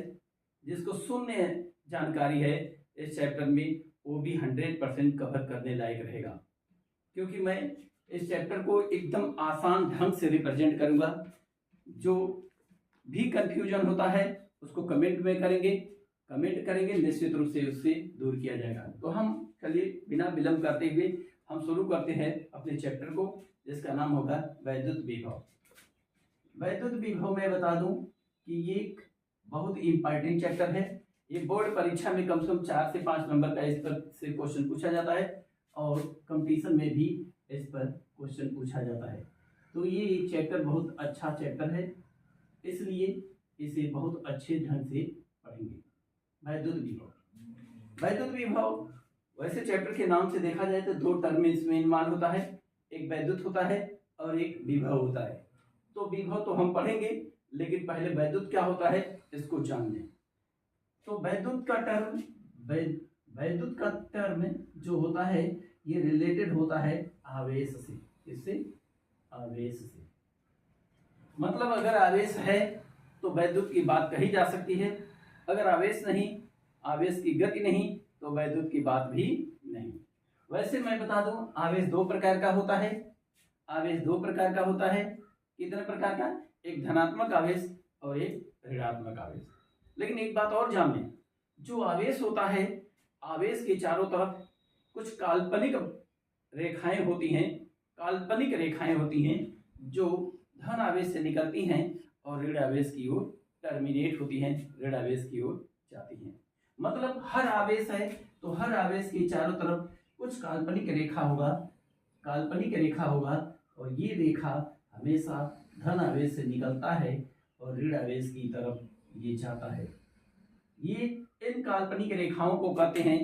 जिसको शून्य जानकारी है इस चैप्टर में, वो भी 100% कवर करने लायक रहेगा, क्योंकि मैं इस चैप्टर को एकदम आसान ढंग से रिप्रेजेंट करूंगा। जो भी कंफ्यूजन होता है उसको कमेंट में करेंगे, निश्चित रूप से उससे दूर किया जाएगा। तो हम चलिए बिना विलंब करते हुए हम शुरू करते हैं अपने चैप्टर को, जिसका नाम होगा वैद्युत विभव। वैद्युत विभव में बता दूं कि ये एक बहुत इंपॉर्टेंट चैप्टर है। ये बोर्ड परीक्षा में कम से कम 4 से 5 नंबर का इस पर से क्वेश्चन पूछा जाता है, और कंपटीशन में भी इस पर क्वेश्चन पूछा जाता है। तो ये एक चैप्टर बहुत अच्छा चैप्टर है, इसलिए इसे बहुत अच्छे ढंग से पढ़ेंगे। वैद्युत विभव। वैद्युत विभव वैसे चैप्टर के नाम से देखा जाए तो 2 टर्म इसमें इन्वॉल्व होता है, एक वैद्युत होता है और एक विभव होता है। तो विभव तो हम पढ़ेंगे, लेकिन पहले वैद्युत क्या होता है इसको जान लें। तो वैद्युत का टर्म जो होता है ये रिलेटेड होता है आवेश से। इससे आवेश से मतलब अगर आवेश है तो वैद्युत की बात कही जा सकती है, अगर आवेश नहीं, आवेश की गति नहीं, तो वैद्युत की बात भी नहीं। वैसे मैं बता दूं आवेश 2 प्रकार का होता है। आवेश 2 प्रकार का होता है। कितने प्रकार का? एक धनात्मक आवेश और एक ऋणात्मक आवेश। लेकिन एक बात और जान लें, जो आवेश होता है, आवेश के चारों तरफ कुछ काल्पनिक रेखाएं होती हैं जो धन आवेश से निकलती हैं और ऋण आवेश की ओर टर्मिनेट होती हैं, ऋण आवेश की ओर जाती हैं। मतलब हर आवेश है तो हर आवेश के चारों तरफ कुछ काल्पनिक रेखा होगा, और ये रेखा हमेशा धन आवेश से निकलता है और ऋण आवेश की तरफ ये जाता है। ये इन काल्पनिक रेखाओं को कहते हैं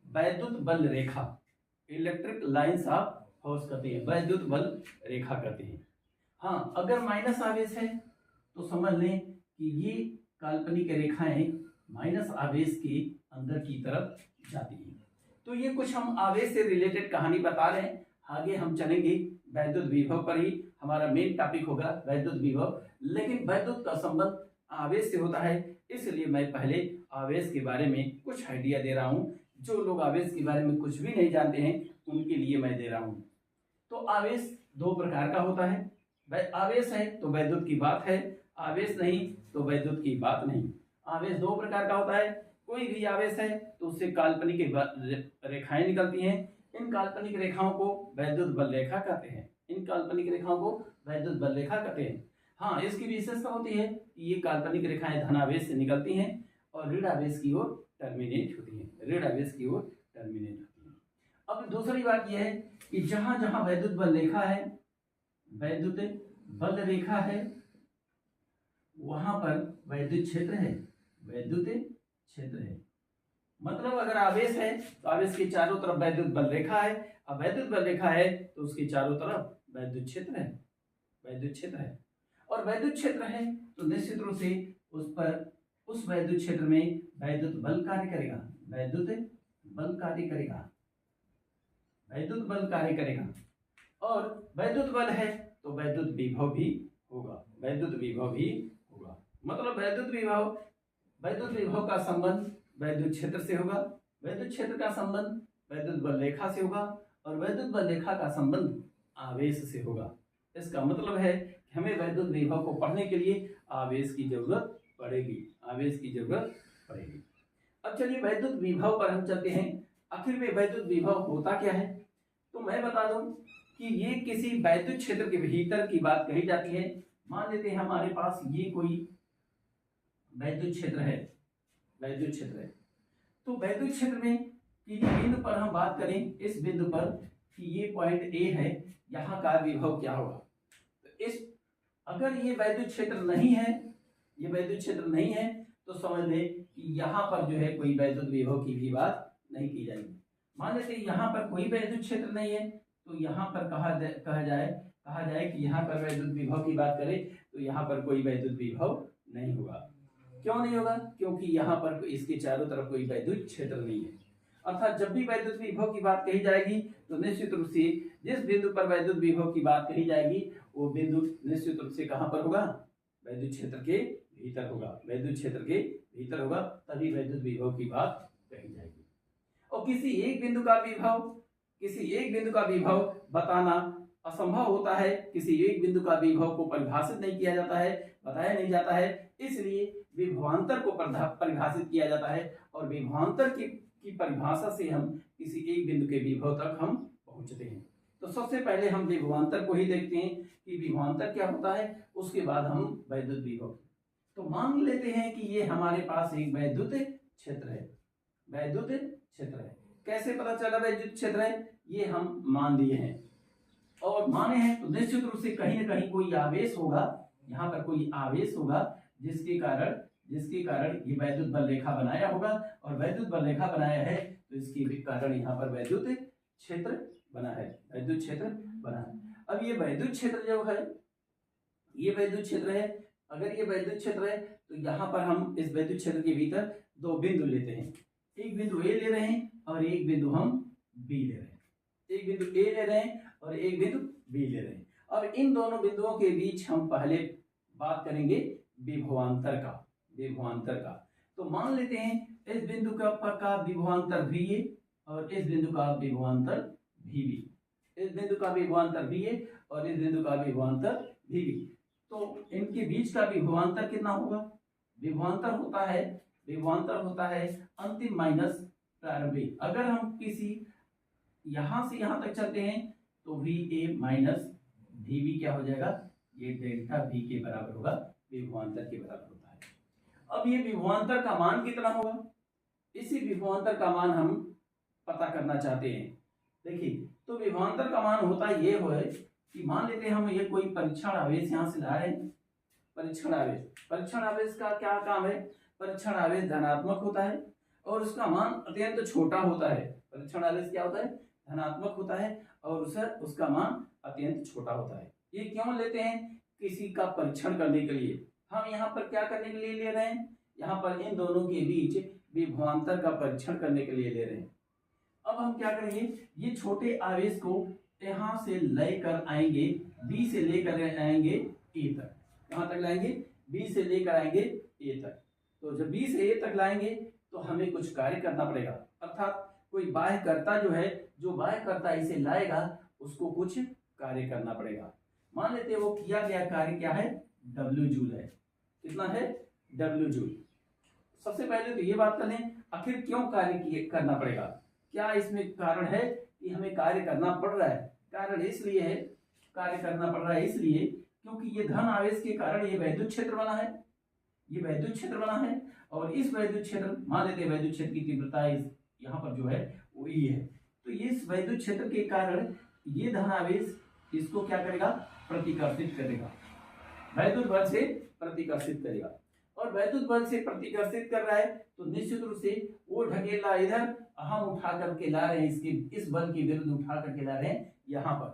वैद्युत बल रेखा, इलेक्ट्रिक लाइंस ऑफ फोर्स कहते हैं, वैद्युत बल रेखा कहते हैं। हाँ, अगर माइनस आवेश है तो समझ लें कि ये काल्पनिक रेखाएं माइनस आवेश के अंदर की तरफ जाती हैं। तो ये कुछ हम आवेश से रिलेटेड कहानी बता रहे हैं। आगे हम चलेंगे वैद्युत विभव पर ही, हमारा मेन टॉपिक होगा वैद्युत विभव। लेकिन वैद्युत का संबंध आवेश से होता है, इसलिए मैं पहले आवेश के बारे में कुछ आइडिया दे रहा हूँ। जो लोग आवेश के बारे में कुछ भी नहीं जानते हैं उनके लिए मैं दे रहा हूँ। तो आवेश 2 प्रकार का होता है। आवेश है तो वैद्युत की बात है, आवेश नहीं तो वैद्युत की बात नहीं। आवेश 2 प्रकार का होता है। कोई भी आवेश है तो उससे काल्पनिक रेखाएं निकलती हैं। इन काल्पनिक रेखाओं को वैद्युत बल रेखा कहते हैं। हाँ, इसकी विशेषता होती है कि ये काल्पनिक रेखाएं धनावेश से निकलती हैं और ऋण आवेश की ओर टर्मिनेट होती हैं। अब दूसरी बात यह है कि जहां जहां वैद्युत बल रेखा है वहां पर वैद्युत क्षेत्र है। मतलब अगर आवेश है तो आवेश के चारों तरफ वैद्युत बल रेखा है, अब वैद्युत बल रेखा है तो उसके चारों तरफ वैद्युत क्षेत्र है, और वैद्युत क्षेत्र है तो निश्चित रूप से उस वैद्युत क्षेत्र में वैद्युत बल कार्य करेगा, वैद्युत बल कार्य करेगा, वैद्युत बल कार्य करेगा। और वैद्युत बल है तो वैद्युत विभव भी होगा, वैद्युत विभव भी होगा। मतलब वैद्युत विभव का संबंध वैद्युत क्षेत्र से होगा, वैद्युत क्षेत्र का संबंध वैद्युत बल रेखा से होगा, और वैद्युत बल रेखा का संबंध आवेश से होगा। इसका मतलब है कि हमें वैद्युत विभव को पढ़ने के लिए आवेश की जरूरत पड़ेगी, आवेश की जरूरत पड़ेगी। अब चलिए वैद्युत विभव पर हम चलते हैं। आखिर में वैद्युत विभव होता क्या है? तो मैं बता दूं कि ये किसी वैद्युत क्षेत्र के भीतर की बात कही जाती है। मान लेते हैं हमारे पास ये कोई वैद्युत क्षेत्र है, वैद्युत क्षेत्र है। तो वैद्युत क्षेत्र में किसी बिंदु पर हम बात करें, इस बिंदु पर कि ये पॉइंट ए है, यहाँ का विभव क्या होगा। तो इस अगर ये वैद्युत क्षेत्र नहीं है, ये वैद्युत क्षेत्र नहीं है, तो समझ लें कि यहाँ पर जो है कोई वैद्युत विभव की भी बात नहीं की जाएगी। मान लेते यहाँ पर कोई वैद्युत क्षेत्र नहीं है, तो यहाँ पर कहा जाए कि यहाँ पर वैद्युत विभव की बात करें तो यहाँ पर कोई वैद्युत विभव नहीं होगा। क्यों नहीं होगा? क्योंकि यहाँ पर इसके चारों तरफ कोई वैद्युत क्षेत्र नहीं है। अर्थात जब भी वैद्युत विभव की बात कही जाएगी तो निश्चित रूप से जिस बिंदु पर वैद्युत विभव की बात कही जाएगी वो बिंदु निश्चित रूप से कहाँ पर होगा? वैद्युत क्षेत्र के भीतर होगा, वैद्युत क्षेत्र के भीतर होगा, तभी वैद्युत विभव की बात कही जाएगी। और किसी एक बिंदु का विभव बताना असंभव होता है, किसी एक बिंदु का विभव को परिभाषित नहीं किया जाता है, बताया नहीं जाता है, इसलिए विभवांतर को परिभाषित किया जाता है, और विभवांतर की परिभाषा से हम किसी एक बिंदु के विभव तक हम पहुंचते हैं। तो सबसे पहले हम विभवांतर को ही देखते हैं कि विभवांतर क्या होता है, उसके बाद हम वैद्युत विभव। तो मान लेते हैं कि ये हमारे पास एक वैद्युत क्षेत्र है, वैद्युत क्षेत्र है। कैसे पता चला वैद्युत क्षेत्र है? ये हम मान लिए हैं, और माने हैं तो निश्चित रूप से कहीं ना कहीं कोई आवेश होगा, यहाँ पर कोई आवेश होगा जिसके कारण ये वैद्युत बल रेखा बनाया होगा, और वैद्युत बल रेखा बनाया है तो इसके कारण यहाँ पर वैद्युत क्षेत्र बना है, वैद्युत क्षेत्र बना है। अब ये वैद्युत क्षेत्र जो है, ये वैद्युत क्षेत्र है। अगर ये वैद्युत क्षेत्र है तो यहाँ पर हम इस वैद्युत क्षेत्र के भीतर दो बिंदु लेते हैं, एक बिंदु ए ले रहे हैं और एक बिंदु हम बी ले रहे हैं, एक बिंदु ए ले रहे हैं और एक बिंदु बी ले रहे हैं। अब इन दोनों बिंदुओं के बीच हम पहले बात करेंगे विभवांतर का। तो मान लेते हैं इस बिंदु का विभवांतर भी ए और इस बिंदु का विभवांतर भी बी, इस बिंदु का विभवांतर भी ए और इस बिंदु का विभवांतर भी बी। तो इनके बीच का विभवांतर कितना होगा? विभवांतर होता है अंतिम माइनस प्रारंभिक। अगर हम किसी यहां से यहां तक चलते हैं तो V A minus V B क्या हो जाएगा? ये डेल्टा वी के बराबर होगा, विभवांतर के बराबर होता है। अब ये विभवांतर का मान कितना होगा? इसी विभवांतर का मान हम पता करना चाहते हैं। देखिए, तो विभवांतर का मान होता ये हो कि मान लेते हैं हम ये कोई परीक्षण आवेश यहाँ से ला रहे हैं, परीक्षण आवेश का क्या काम है? परीक्षण आवेश धनात्मक होता है और उसका मान अत्यंत छोटा होता है। परीक्षण आवेश क्या होता है? धनात्मक होता है और उसका मान अत्यंत छोटा होता है। ये क्यों लेते हैं? किसी का परीक्षण करने के लिए। हम यहाँ पर क्या करने के लिए ले रहे हैं? यहाँ पर इन दोनों के बीच विभवांतर का परीक्षण करने के लिए ले रहे हैं। अब हम क्या करेंगे? ये छोटे आवेश को यहाँ से लेकर आएंगे, बी से लेकर आएंगे ए तक। कहाँ तक लाएंगे? बी से लेकर आएंगे ए तक। तो जब बी से ए तक लाएंगे तो हमें कुछ कार्य करना पड़ेगा, अर्थात कोई बाह्यकर्ता जो है, जो बाह्यकर्ता इसे लाएगा उसको कुछ कार्य करना पड़ेगा। मान लेते हैं वो किया गया कार्य क्या है? W जूल है। कितना है? W joule. सबसे पहले तो ये बात कर लें, आखिर क्यों कार्य करना पड़ेगा? क्या इसमें कारण है कि हमें कार्य करना पड़ रहा है? कारण इसलिए है, कार्य करना पड़ रहा है इसलिए क्योंकि ये धन आवेश के कारण ये वैद्युत क्षेत्र बना है, ये वैद्युत क्षेत्र बना है। और इस वैद्युत क्षेत्र, मान लेते हैं वैद्युत क्षेत्र की तीव्रता यहाँ पर जो है वो ई है, तो इस वैद्युत क्षेत्र के कारण ये धन आवेश इसको क्या करेगा? प्रतिकर्षित करेगा, वैद्युत बल से प्रतिकर्षित करेगा। और वैद्युत बल से प्रतिकर्षित कर रहा है तो निश्चित रूप से वो ढकेला इधर, हम उठा करके ला रहे हैं, इसके इस बल के विरुद्ध उठा करके ला रहे हैं यहाँ पर।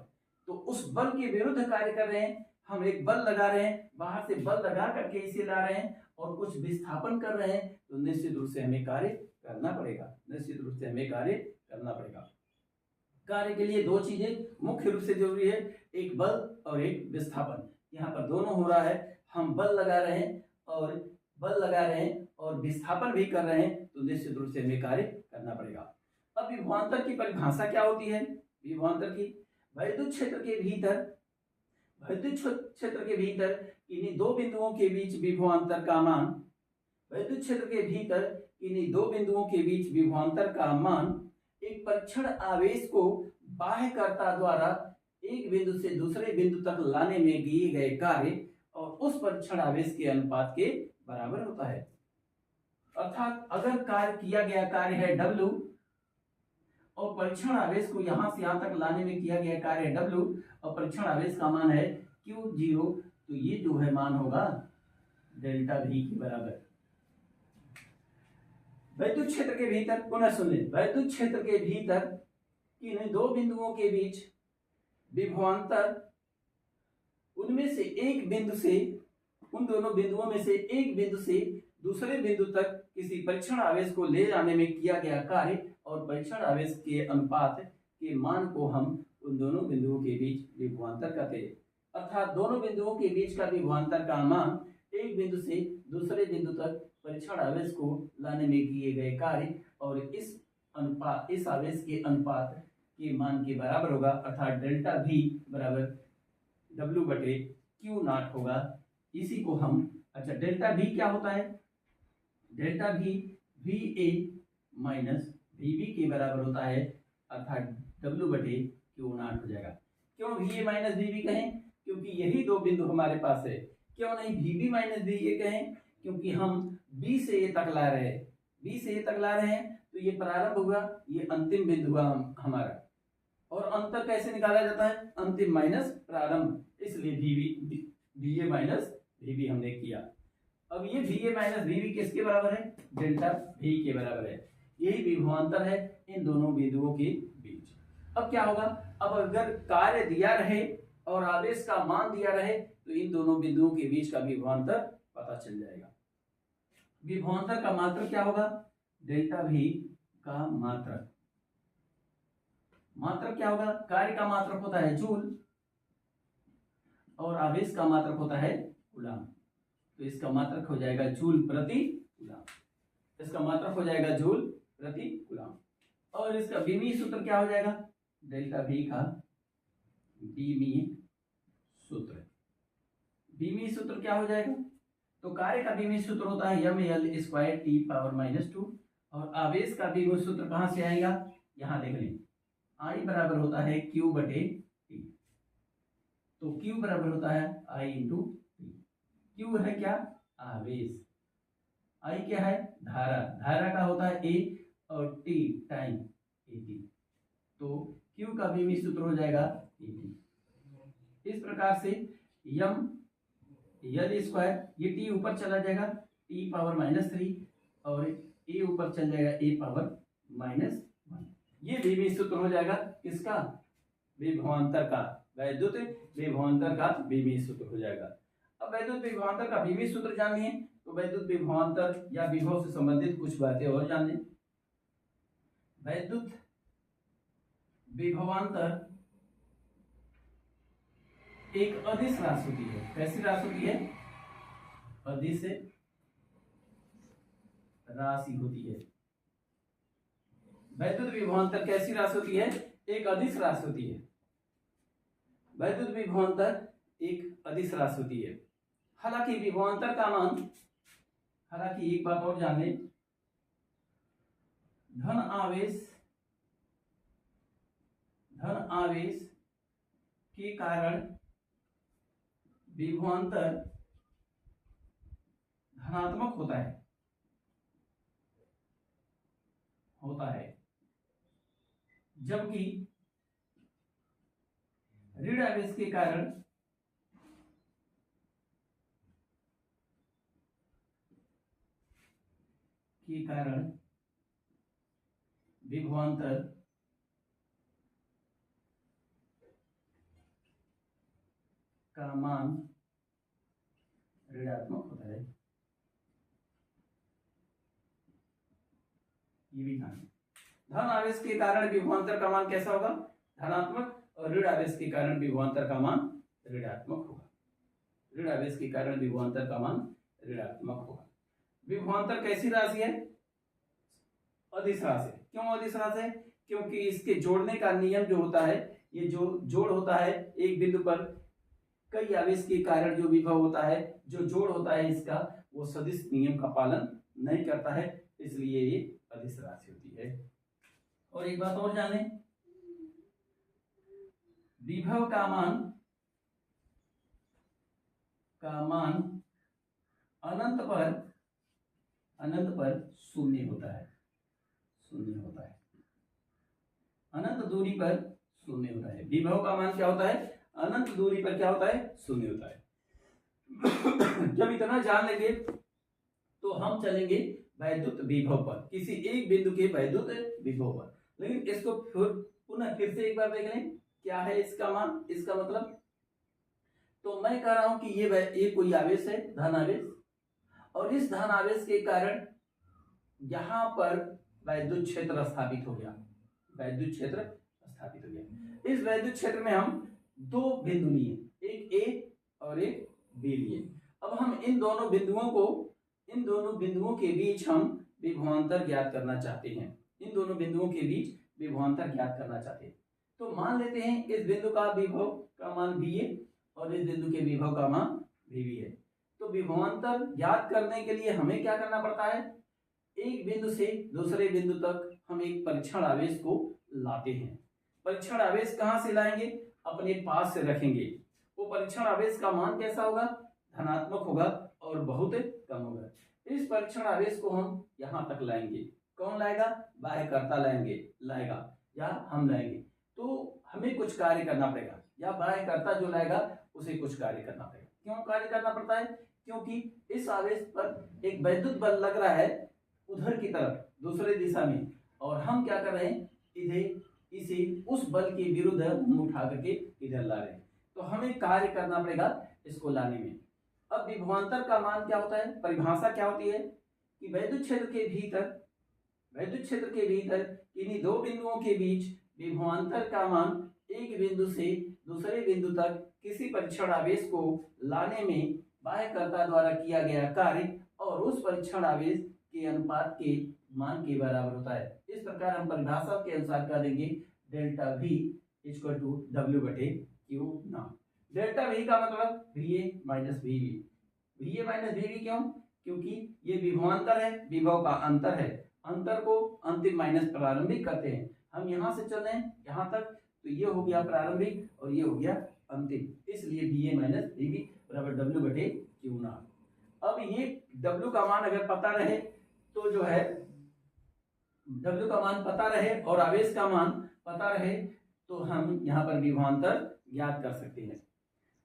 तो उस बल के विरुद्ध कार्य कर रहे हैं, हम एक बल लगा रहे हैं, बाहर से बल लगा करके इसे ला रहे हैं और कुछ विस्थापन कर रहे हैं, तो निश्चित रूप से हमें कार्य करना पड़ेगा, निश्चित रूप से हमें कार्य करना पड़ेगा। कार्य के लिए दो चीजें मुख्य रूप से जरूरी है, एक बल और एक विस्थापन। यहाँ पर दोनों हो रहा है, हम बल लगा रहे हैं और विस्थापन भी कर रहे हैं, तो निश्चित रूप से हमें कार्य करना पड़ेगा। अब विभवांतर की परिभाषा क्या होती है? विभवांतर की विद्युत क्षेत्र के भीतर इन्हीं दो बिंदुओं के बीच विभवांतर का मान, विद्युत क्षेत्र के भीतर इन्हीं दो बिंदुओं के बीच विभवांतर का मान एक परीक्षण आवेश को बाह्यकर्ता द्वारा एक बिंदु से दूसरे बिंदु तक लाने में किए गए कार्य और उस परीक्षण आवेश के अनुपात के बराबर होता है। अर्थात अगर कार्य किया गया कार्य है W और परीक्षण आवेश को यहां से यहां तक लाने में किया गया कार्य है W और परीक्षण आवेश का मान है Q0, तो ये जो है मान होगा डेल्टा V के बराबर। विद्युत क्षेत्र के भीतर, पुनः सुन ले, विद्युत क्षेत्र के भीतर इन दो बिंदुओं के बीच विभवांतर उनमें से एक बिंदु से, उन दोनों बिंदुओं में से एक बिंदु से दूसरे बिंदु तक किसी परीक्षण आवेश को ले जाने में किया गया कार्य और परीक्षण आवेश के अनुपात के मान को हम उन दोनों बिंदुओं के बीच विभवांतर कहते हैं। अर्थात दोनों बिंदुओं के बीच का विभवांतर का मान एक बिंदु से दूसरे बिंदु तक परीक्षण आवेश को लाने में किए गए कार्य और इस आवेश के अनुपात के मान के बराबर होगा। अर्थात डेल्टा V बराबर W/Q0 होगा। इसी को हम, अच्छा, डेल्टा V क्या होता है? Delta V VA minus VB के बराबर होता है, अर्थात W/Q0 हो जाएगा। क्यों VA माइनस VB कहें? क्योंकि यही दो बिंदु हमारे पास है। क्यों नहीं VB माइनस VA कहें? क्योंकि हम B से A तक ला रहे हैं, B से A तक ला रहे हैं, तो ये प्रारंभ हुआ, ये अंतिम बिंदु हुआ हमारा। और अंतर कैसे निकाला जाता है? अंतिम माइनस प्रारंभ, इसलिए VA माइनस VB हमने किया। अब ये VA माइनस VB किसके बराबर है? डेल्टा V के बराबर है। यही विभवांतर है इन दोनों बिंदुओं के बीच। अब क्या होगा? अब अगर कार्य दिया रहे और आवेश का मान दिया रहे तो इन दोनों बिंदुओं के बीच का विभवांतर पता चल जाएगा। विभवांतर का मात्रक क्या होगा? डेल्टा V का मात्रक। मात्रक क्या होगा? कार्य का मात्रक होता है जूल और आवेश का मात्रक होता है कूलम। तो इसका मात्रक हो जाएगा जूल प्रति कूलम, इसका मात्रक हो जाएगा जूल प्रति कूलम। और इसका बीमीय सूत्र क्या हो जाएगा? डेल्टा V का बीमीय सूत्र। बीमीय सूत्र क्या हो जाएगा? तो कार्य का बीमीय सूत्र होता है mL²T⁻²। और आवेश का बीमीय सूत्र कहां से आएगा? यहां देख लें, I बराबर होता है Q/T। तो Q बराबर होता है I/T। Q है क्या? आवेश। I क्या है? धारा। धारा का होता है A और T टाइम AT। तो Q का बीमीय सूत्र हो जाएगा AT। इस प्रकार से mL², ये T ऊपर चला जाएगा T⁻³ और A ऊपर चल जाएगा A⁻⁻1। ये बीमीय सूत्र हो जाएगा किसका? विभवांतर का, वैद्युत विभवांतर का बीमीय सूत्र हो जाएगा। अब वैद्युत विभवांतर का बीमीय सूत्र जान लिए तो वैद्युत विभवांतर या विभव से संबंधित कुछ बातें और जान लें। वैद्युत विभवांतर एक अदिश राशि होती है। कैसी राशि होती है? अदिश राशि होती है। वैद्युत विभवांतर कैसी राशि होती है? एक अदिश राशि होती है। वैद्युत विभवांतर एक अदिश राशि होती है। हालांकि विभवांतर का मान, हालांकि एक बात और जान लें, धन आवेश के कारण विभवांतर धनात्मक होता है, जबकि ऋण आवेश के कारण विभवांतर का मान ऋणात्मक होता है। ये भी ध्यान। धन आवेश के कारण विभवांतर का मान कैसा होगा? धनात्मक, और ऋण आवेश के कारण विभवांतर का मान ऋणात्मक होगा। ऋण आवेश के कारण विभवांतर का मान ऋणात्मक होगा। विभवांतर कैसी राशि है? अदिश राशि। क्यों अदिश राशि है? क्योंकि इसके जोड़ने का नियम जो होता है, ये जो जोड़ होता है एक बिंदु पर कई आवेश के कारण जो विभव होता है, जो जोड़ होता है इसका, वो सदिश नियम का पालन नहीं करता है, इसलिए ये अदिश राशि होती है। और एक बात और जाने, विभव का मान अनंत पर शून्य होता है, अनंत दूरी पर शून्य होता है। विभव का मान क्या होता है? अनंत दूरी पर क्या होता है? शून्य होता है। जब इतना जान लेंगे तो हम चलेंगे वैद्युत विभव पर, किसी एक बिंदु के वैद्युत विभव पर। लेकिन इसको फिर से एक बार देख लें, क्या है इसका मान, इसका मतलब। तो मैं कह रहा हूं कि ये कोई आवेश है, धन आवेश, और इस धन आवेश के कारण यहां पर वैद्युत क्षेत्र स्थापित हो गया, इस वैद्युत क्षेत्र में हम दो बिंदु लिए, एक ए और एक बी लिए। अब हम इन दोनों बिंदुओं के बीच हम विभवांतर ज्ञात करना चाहते हैं, तो मान लेते हैं इस बिंदु का विभव का मान भी है और इस बिंदु के विभव का मान भी है। तो विभवांतर ज्ञात करने के लिए हमें क्या करना पड़ता है? एक बिंदु से दूसरे बिंदु तक हम एक परीक्षण आवेश को लाते हैं। परीक्षण आवेश कहां से लाएंगे? अपने पास से रखेंगे। वो परीक्षण आवेश का मान कैसा होगा? धनात्मक होगा और बहुत कम होगा। इस परीक्षण आवेश को हम यहां तक लाएंगे। कौन लाएगा? बाह्यकर्ता लाएगा या हम लाएंगे। तो हमें कुछ कार्य करना पड़ेगा, या बाह्यकर्ता जो लाएगा उसे कुछ कार्य करना पड़ेगा। क्यों कार्य करना पड़ता है? क्योंकि इस आवेश पर एक वैद्युत बल लग रहा है उधर की तरफ, दूसरे दिशा में, और हम क्या कर रहे हैं? इसे उस बल के विरुद्ध हम उठा करके इधर ला रहे हैं। तो हमें कार्य करना पड़ेगा इसको लाने में। अब विभवांतर का मान क्या होता है? परिभाषा क्या होती है कि वैद्युत क्षेत्र के भीतर इन्हीं दो बिंदुओं के बीच विभवांतर का मान एक बिंदु से दूसरे बिंदु तक किसी परीक्षण आवेश को लाने में बाह्यकर्ता द्वारा किया गया कार्य और उस परीक्षण आवेश के अनुपात के मान के बराबर होता है। इस प्रकार हम परिभाषा के अनुसार कर देंगे delta V equal to W/Q0। Delta V का मतलब VA माइनस VB क्यों? क्योंकि ये विभवांतर है, विभव का अंतर है, अंतर को अंतिम माइनस प्रारंभिक करते हैं। हम यहाँ से चल रहे हैं यहाँ तक, तो ये हो गया प्रारंभिक और ये हो गया अंतिम, इसलिए VA माइनस VB बराबर W/Q0। अब ये W का मान अगर पता रहे तो जो है W का मान पता रहे और आवेश का मान पता रहे तो हम यहाँ पर विभवांतर ज्ञात कर सकते हैं।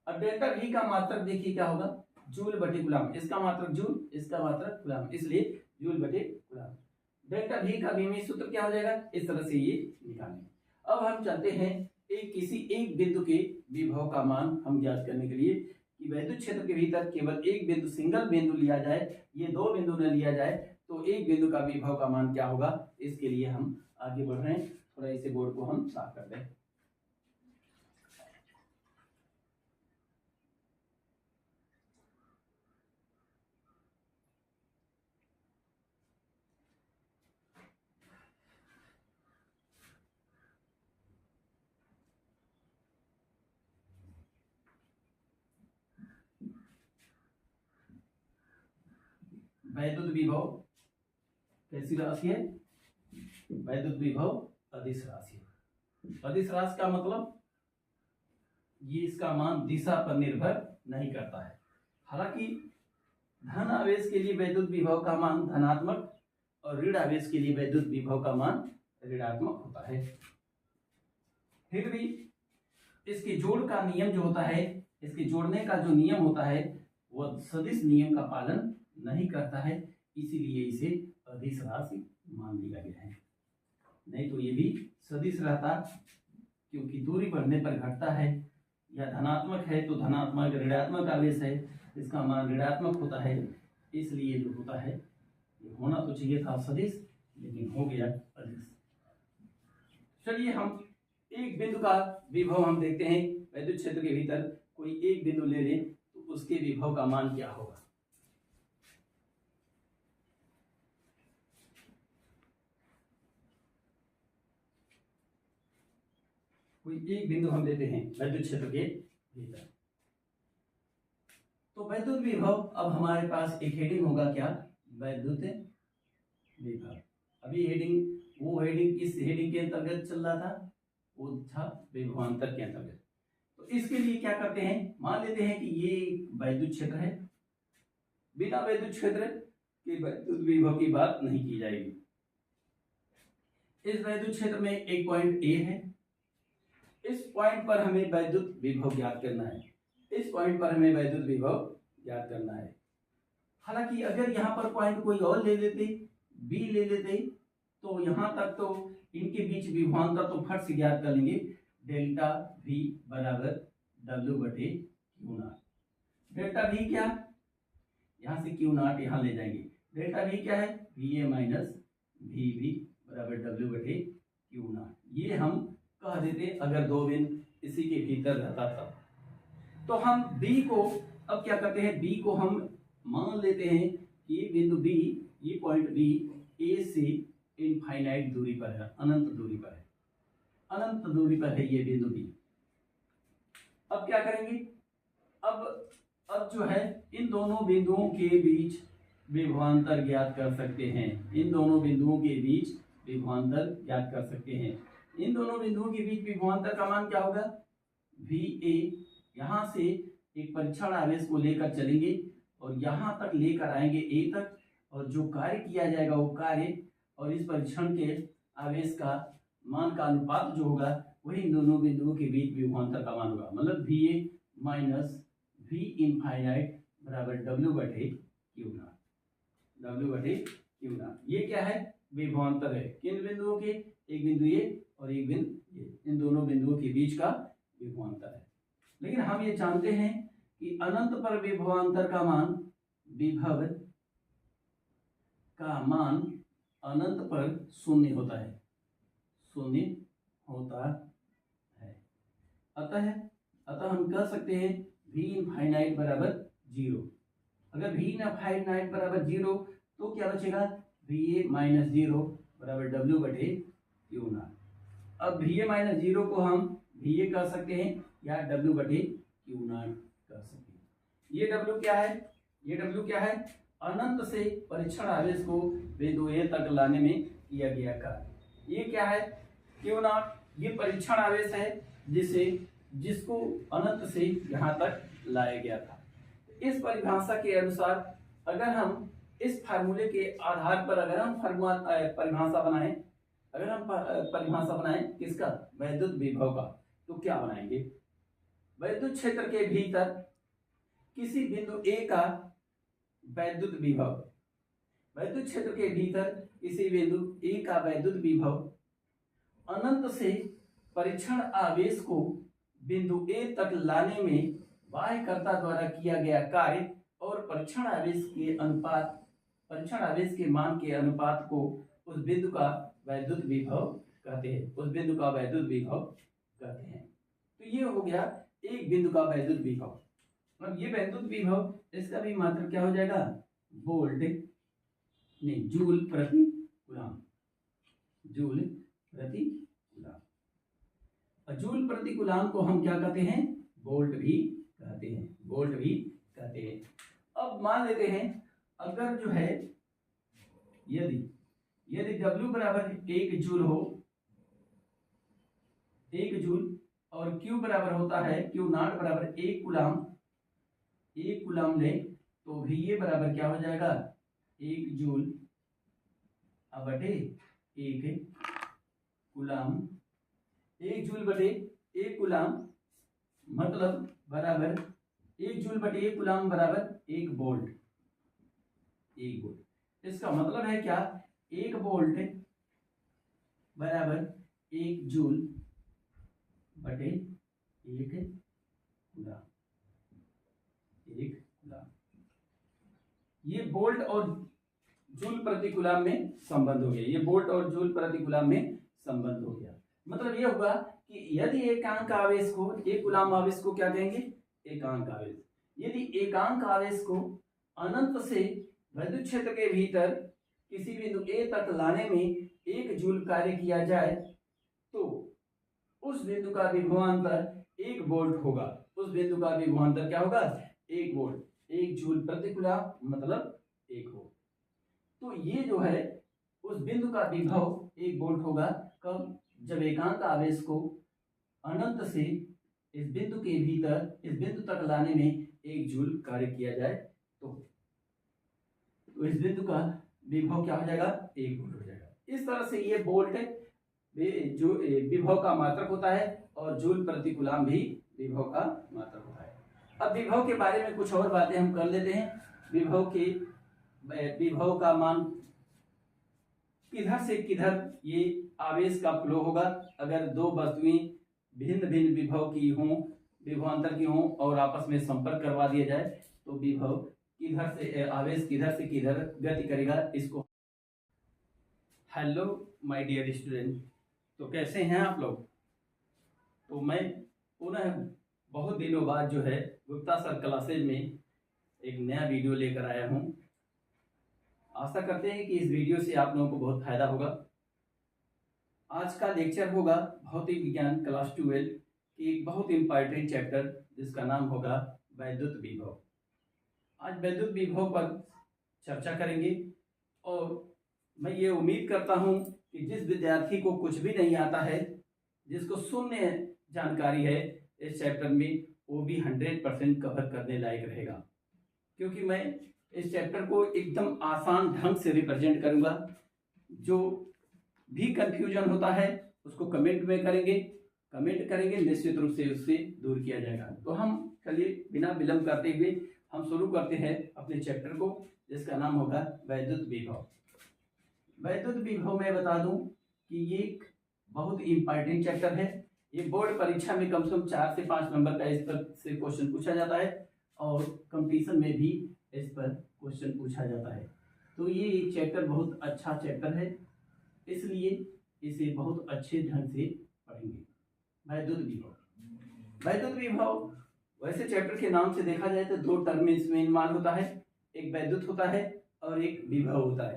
अब डेल्टा V का मात्रक देखिए क्या होगा? जूल/कूलम। इसका मात्रक जूल, इसका मात्रक कूलम, इसलिए जूल/कूलम। डेल्टा V का विमीय सूत्र क्या हो जाएगा? इस तरह से ये निकालेंगे। अब हम चलते हैं किसी एक बिंदु के विभव का मान हम ज्ञात करने के लिए कि वैद्युत क्षेत्र के भीतर केवल एक बिंदु, सिंगल बिंदु लिया जाए, ये दो बिंदु न लिया जाए, तो एक बिंदु का विभव का मान क्या होगा? इसके लिए हम आगे बढ़ रहे हैं। थोड़ा इसे बोर्ड को हम साफ कर दें। वैद्युत विभव कैसी राशि है? वैद्युत विभव अदिश राशि है। अदिश राशि का मतलब ये इसका मान दिशा पर निर्भर नहीं करता है। हालांकि धन आवेश के लिए वैद्युत विभव का मान धनात्मक और ऋण आवेश के लिए वैद्युत विभव का मान ऋणात्मक होता है। फिर भी इसके जोड़ का नियम जो होता है, इसके जोड़ने का जो नियम होता है वह सदिश नियम का पालन नहीं करता है, इसीलिए इसे अदिश राशि मान लिया गया है। नहीं तो ये भी सदिश रहता, क्योंकि दूरी बढ़ने पर घटता है, या धनात्मक है तो धनात्मक, ऋणात्मक आवेश है इसका मान ऋणात्मक होता है, इसलिए जो होता है ये होना तो चाहिए था सदिश, लेकिन हो गया अदृश्य। चलिए हम एक बिंदु का विभव हम देखते हैं, विद्युत क्षेत्र के भीतर कोई एक बिंदु ले लें तो उसके विभव का मान क्या होगा। कोई एक बिंदु हम लेते हैं विद्युत क्षेत्र के भीतर, तो विद्युत विभव, अब हमारे पास एक हेडिंग होगा क्या, विद्युत विभव। अभी हेडिंग, वो हेडिंग किस हेडिंग के अंतर्गत चल रहा था, वो था विभवांतर के अंतर्गत। तो इसके लिए क्या करते हैं, मान लेते हैं कि ये विद्युत क्षेत्र है, बिना विद्युत क्षेत्र के विद्युत विभव की बात नहीं की जाएगी। इस विद्युत क्षेत्र में एक पॉइंट ए है, इस पॉइंट पर हमें विद्युत विभव ज्ञात करना है, इस पॉइंट पर हमें विद्युत विभव ज्ञात करना है। हालांकि अगर यहाँ पर पॉइंट कोई और ले लेते, बी ले लेते, तो यहाँ तक तो इनके बीच विभवांतर तो फट से ज्ञात कर लेंगे, डेल्टा वी बराबर डब्ल्यू बटे क्यू नॉट। डेल्टा वी क्या, यहाँ से क्यू नॉट यहाँ ले जाएंगे, डेल्टा वी क्या है, V A minus V B बराबर डब्ल्यू बटे क्यू नॉट। ये हम कह देते अगर दो बिंदु इसी के भीतर रहता था। तो हम बी को अब क्या करते हैं, बी को हम मान लेते हैं कि ये बिंदु बी, ये पॉइंट बी ए से इनफाइनाइट दूरी पर है, अनंत दूरी पर है, अनंत दूरी पर है ये बिंदु बी। अब क्या करेंगे, अब जो है इन दोनों बिंदुओं के बीच विभवांतर ज्ञात कर सकते हैं, इन दोनों बिंदुओं के बीच विभवांतर ज्ञात कर सकते हैं। इन दोनों बिंदुओं के बीच विभवांतर का मान क्या होगा, वी ए, यहाँ से एक परीक्षण आवेश को लेकर चलेंगे और यहाँ तक लेकर आएंगे ए तक, और जो कार्य किया जाएगा वो कार्य और इस परीक्षण के आवेश का मान का अनुपात जो होगा वही इन दोनों बिंदुओं के बीच विभवांतर का मान होगा। मतलब V A minus V infinite बराबर डब्ल्यू बटे क्यू नॉट, डब्ल्यू बटे क्यू नॉट। ये क्या है, विभवांतर है, किन बिंदुओं के, एक बिंदु ए और एक बिंदु ए, इन दोनों बिंदुओं के बीच का विभवांतर है। लेकिन हम ये जानते हैं कि अनंत पर विभवांतर का मान, विभव का मान अनंत पर शून्य होता है, शून्य होता है। अतः हम कह सकते हैं v इनफाइनाइट बराबर 0। अगर v इनफाइनाइट बराबर 0 तो क्या बचेगा, va माइनस 0 बराबर w बटे क्यू नॉट। अब va माइनस 0 को हम va कह सकते हैं या w बटे क्यू नॉट कह सकते हैं। ये w क्या है, ये w क्या है, अनंत से परीक्षण आवेश को बिंदु ए तक लाने में किया गया कार्य। ये क्या है, क्यू नॉट, ये परीक्षण आवेश है जिसको अनंत से यहाँ तक लाया गया था। इस परिभाषा के अनुसार अगर हम इस फार्मूले के आधार पर अगर हम परिभाषा बनाएं, अगर हम परिभाषा बनाएं किसका, विद्युत विभव का, तो क्या बनाएंगे, विद्युत क्षेत्र के भीतर किसी बिंदु ए का विद्युत विभव, विद्युत क्षेत्र के भीतर किसी बिंदु ए का विद्युत विभव अनंत से परीक्षण आवेश को बिंदु ए तक लाने में बाह्यकर्ता द्वारा किया गया कार्य और परीक्षण आवेश के अनुपात, परीक्षण आवेश के मान के अनुपात को उस बिंदु का विद्युत विभव कहते हैं, उस बिंदु का विद्युत विभव कहते हैं। तो ये हो गया एक बिंदु का विद्युत विभव। मतलब ये विद्युत विभव, इसका भी मात्रा क्या हो जाएगा, वोल्ट नहीं, जूल प्रति कूलम, जूल प्रति कूलम। जूल प्रति कूलम को हम क्या कहते हैं, वोल्ट भी कहते हैं, वोल्ट भी कहते हैं। अब मान लेते हैं अगर जो है यदि W बराबर 1 जूल हो, 1 जूल, और Q बराबर होता है Q नॉट बराबर 1 कूलम, 1 कूलम ले, तो VA बराबर क्या हो जाएगा, 1 जूल बटे 1 कूलम, 1 जूल बटे 1 कूलम मतलब बराबर 1 जूल बटे 1 कूलम बराबर 1 वोल्ट, 1 वोल्ट। इसका मतलब है क्या, 1 वोल्ट बराबर 1 जूल बटे 1 कूलम, 1 कूलम। ये वोल्ट और जूल प्रति कूलम में संबंध हो गया। ये वोल्ट और जूल प्रति कूलम में संबंध हो गया। मतलब ये हुआ कि यदि एकांक आवेश को, एक कूलम आवेश को क्या कहेंगे, एकांक आवेश। यदि एकांक आवेश को अनंत से विद्युत क्षेत्र के भीतर किसी बिंदु ए तक लाने में 1 जूल कार्य किया जाए तो उस बिंदु का विभवांतर 1 वोल्ट होगा। उस बिंदु का विभवांतर क्या होगा, 1 वोल्ट। 1 जूल प्रति कूलम मतलब 1 वोल्ट। तो ये जो है उस बिंदु का विभव 1 वोल्ट होगा। कब, जब एकांक आवेश को अनंत से इस बिंदु के भीतर इस बिंदु तक लाने में 1 जूल कार्य किया जाए तो इस बिंदु का विभव क्या हो जाएगा, 1 वोल्ट हो जाएगा। इस तरह से ये वोल्ट जो विभव का मात्रक होता है और जूल प्रति कूलम भी विभव का मात्रक होता है। अब विभव के बारे में कुछ और बातें हम कर लेते हैं। विभव का मान किधर से किधर ये आवेश का फ्लो होगा। अगर दो वस्तुएं भिन्न भिन्न विभव की हों, विभवांतर की हों और आपस में संपर्क करवा दिया जाए तो विभव किधर से, आवेश किधर से किधर गति करेगा, इसको। हेलो माय डियर स्टूडेंट, तो कैसे हैं आप लोग। तो मैं पुनः बहुत दिनों बाद जो है गुप्ता सर क्लासेज में एक नया वीडियो लेकर आया हूं। आशा करते हैं कि इस वीडियो से आप लोगों को बहुत फायदा होगा। आज का लेक्चर होगा भौतिक विज्ञान क्लास 12 की एक बहुत इंपॉर्टेंट चैप्टर जिसका नाम होगा वैद्युत विभव। आज वैद्युत विभव पर चर्चा करेंगे और मैं ये उम्मीद करता हूं कि जिस विद्यार्थी को कुछ भी नहीं आता है, जिसको शून्य जानकारी है इस चैप्टर में, वो भी 100% कवर करने लायक रहेगा। क्योंकि मैं इस चैप्टर को एकदम आसान ढंग से रिप्रेजेंट करूंगा। जो भी कंफ्यूजन होता है उसको कमेंट में करेंगे, निश्चित रूप से उससे दूर किया जाएगा। तो हम चलिए बिना विलंब करते हुए हम शुरू करते हैं अपने चैप्टर को, जिसका नाम होगा वैद्युत विभव। वैद्युत विभव मैं बता दूं कि ये एक बहुत इंपॉर्टेंट चैप्टर है। ये बोर्ड परीक्षा में कम से कम 4 से 5 नंबर का इस पर से क्वेश्चन पूछा जाता है और कंपटीशन में भी इस पर क्वेश्चन पूछा जाता है। तो ये चैप्टर बहुत अच्छा चैप्टर है, इसलिए इसे बहुत अच्छे ढंग से पढ़ेंगे। वैद्युत विभव वैसे चैप्टर के नाम से देखा जाए तो 2 टर्म इसमें इस्तेमाल होता है, एक वैद्युत होता है और एक विभव होता है।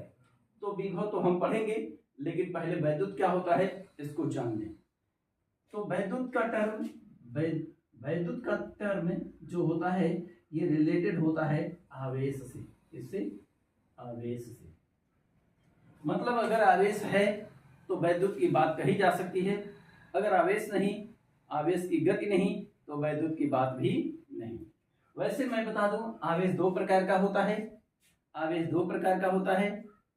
तो विभव तो हम पढ़ेंगे, लेकिन पहले वैद्युत क्या होता है इसको जान लें। तो वैद्युत का टर्म जो होता है ये रिलेटेड होता है आवेश से। इससे आवेश से मतलब अगर आवेश है तो वैद्युत की बात कही जा सकती है, अगर आवेश नहीं, आवेश की गति नहीं, तो वैद्युत की बात भी नहीं। वैसे मैं बता दूं आवेश 2 प्रकार का होता है।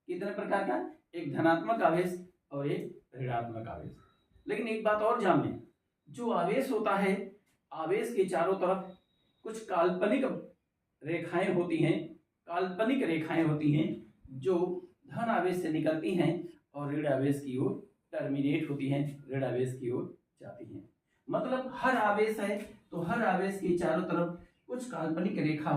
कितने प्रकार का, एक धनात्मक आवेश और एक ऋणात्मक आवेश। लेकिन एक बात और जान लें, जो आवेश होता है, आवेश के चारों तरफ कुछ काल्पनिक रेखाएं होती हैं जो धन आवेश से निकलती हैं और ऋण आवेश की ओर टर्मिनेट होती हैं, ऋण आवेश की ओर जाती हैं। मतलब हर आवेश है तो हर आवेश के चारों तरफ कुछ काल्पनिक रेखा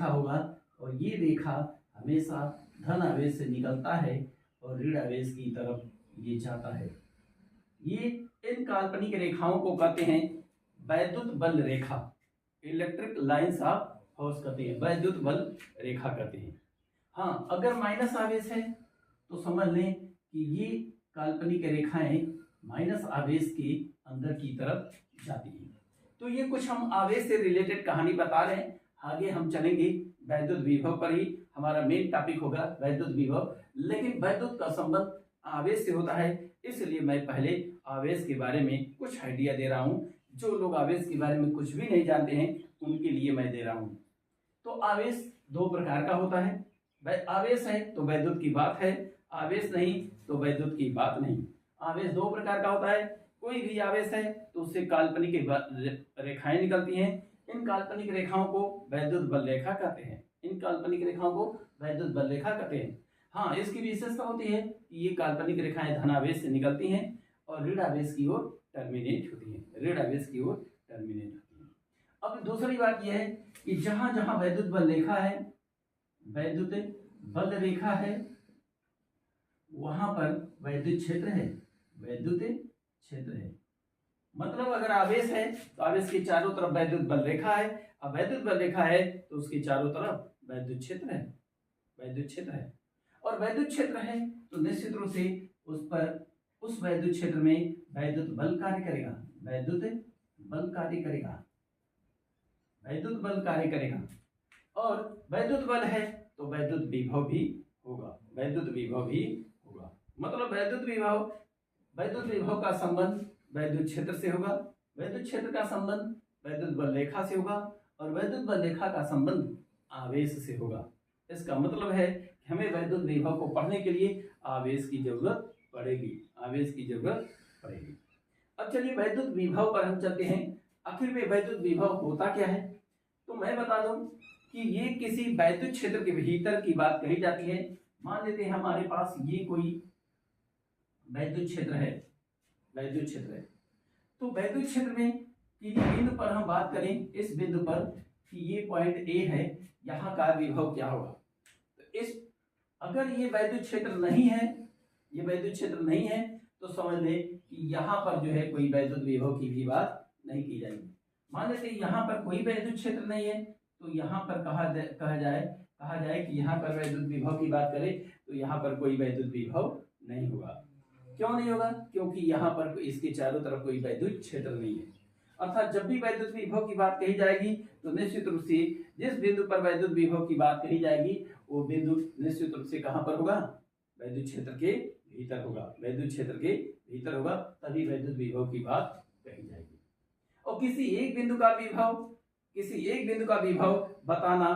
होगा और ये रेखा हमेशा धन आवेश से निकलता है और ऋण आवेश की तरफ ये जाता है। ये इन काल्पनिक रेखाओं को कहते हैं वैद्युत बल रेखा, इलेक्ट्रिक लाइंस ऑफ फोर्स कहते हैं, वैद्युत बल रेखा कहते हैं। हाँ, अगर माइनस आवेश है तो समझ लें कि ये काल्पनिक रेखाएं माइनस आवेश के अंदर की तरफ जाती हैं। तो ये कुछ हम आवेश से रिलेटेड कहानी बता रहे हैं। आगे हम चलेंगे वैद्युत विभव पर, ही हमारा मेन टॉपिक होगा वैद्युत विभव। लेकिन वैद्युत का संबंध आवेश से होता है, इसलिए मैं पहले आवेश के बारे में कुछ आइडिया दे रहा हूँ। जो लोग आवेश के बारे में कुछ भी नहीं जानते हैं उनके लिए मैं दे रहा हूँ। तो आवेश 2 प्रकार का होता है। आवेश है तो वैद्युत की बात है, आवेश नहीं तो वैद्युत की बात नहीं। आवेश 2 प्रकार का होता है। कोई भी आवेश है तो उससे काल्पनिक रेखाएं निकलती हैं। इन काल्पनिक रेखाओं को वैद्युत बल रेखा कहते हैं। हाँ, इसकी विशेषता होती है कि ये काल्पनिक रेखाएं धन आवेश से निकलती हैं और ऋण आवेश की ओर टर्मिनेट होती हैं। अब दूसरी बात यह है कि जहां जहां वैद्युत बल रेखा है, वैद्युत बल रेखा है वहां पर वैद्युत क्षेत्र है, वैद्युत क्षेत्र है। मतलब अगर आवेश है तो आवेश के चारों तरफ वैद्युत बल रेखा है, अब वैद्युत बल रेखा है तो उसके चारों तरफ वैद्युत क्षेत्र है, वैद्युत क्षेत्र है। और वैद्युत क्षेत्र है तो निश्चित रूप से उस पर उस वैद्युत क्षेत्र में वैद्युत बल कार्य करेगा, वैद्युत बल कार्य करेगा, वैद्युत बल कार्य करेगा। और वैद्युत बल है तो वैद्युत विभव भी होगा, वैद्युत विभव भी होगा। मतलब वैद्युत विभव का संबंध वैद्युत क्षेत्र से होगा, वैद्युत क्षेत्र का संबंध वैद्युत बल रेखा से होगा और वैद्युत बल रेखा का संबंध आवेश से होगा। इसका मतलब है कि हमें वैद्युत विभव को पढ़ने के लिए आवेश की जरूरत पड़ेगी, आवेश की जरूरत पड़ेगी। अब चलिए वैद्युत विभव पर हम चलते हैं। आखिर में वैद्युत विभव होता क्या है? तो मैं बता दूं कि ये किसी वैद्युत क्षेत्र के भीतर की बात कही जाती है। मान लेते हैं हमारे पास ये कोई वैद्युत क्षेत्र है, वैद्युत क्षेत्र है। तो वैद्युत क्षेत्र में किसी बिंदु पर हम बात करें, इस बिंदु पर कि ये पॉइंट ए है, यहाँ का विभव क्या होगा? तो इस अगर ये वैद्युत क्षेत्र नहीं है, ये वैद्युत क्षेत्र नहीं है तो समझ लें कि यहाँ पर जो है कोई वैद्युत विभव की भी बात नहीं की जाएगी। मान लेते हैं यहाँ पर कोई वैद्युत क्षेत्र नहीं है तो यहाँ पर कहा जाए कि यहाँ पर वैद्युत विभव की बात करें तो यहाँ पर कोई वैद्युत विभव नहीं होगा। क्यों नहीं होगा? क्योंकि यहाँ पर इसके चारों तरफ कोई वैद्युत क्षेत्र नहीं है। अर्थात जब भी वैद्युत विभव की बात कही जाएगी तो निश्चित रूप से जिस बिंदु पर वैद्युत विभव की बात कही जाएगी वो बिंदु निश्चित रूप से कहाँ पर होगा? वैद्युत क्षेत्र के भीतर होगा, वैद्युत क्षेत्र के भीतर होगा, तभी वैद्युत विभव की बात कही जाएगी। और किसी एक बिंदु का विभव बताना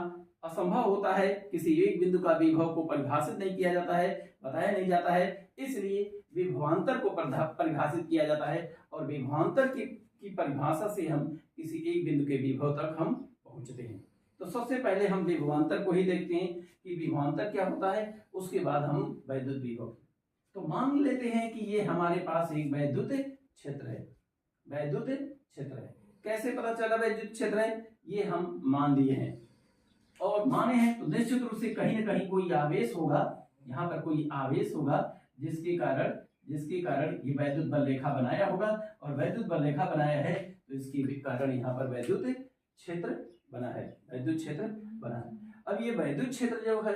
असंभव होता है, किसी एक बिंदु का विभव को परिभाषित नहीं किया जाता है, बताया नहीं जाता है, इसलिए विभवांतर को परिभाषित किया जाता है और विभवांतर की परिभाषा से हम किसी एक बिंदु के विभव तक हम पहुंचते हैं। तो सबसे पहले हम विभवांतर को ही देखते हैं कि विभवांतर क्या होता है, उसके बाद हम वैद्युत विभव। तो मान लेते हैं कि ये हमारे पास एक वैद्युत क्षेत्र है, वैद्युत क्षेत्र है। कैसे पता चला वैद्युत क्षेत्र है? ये हम मान लिए हैं और माने हैं तो निश्चित रूप से कहीं ना कहीं कोई आवेश होगा, यहाँ पर कोई आवेश होगा जिसके कारण ये वैद्युत बल रेखा बनाया होगा और वैद्युत बल रेखा बनाया है तो इसके कारण यहाँ पर वैद्युत क्षेत्र बना है, वैद्युत क्षेत्र बना है। अब ये वैद्युत क्षेत्र जो है,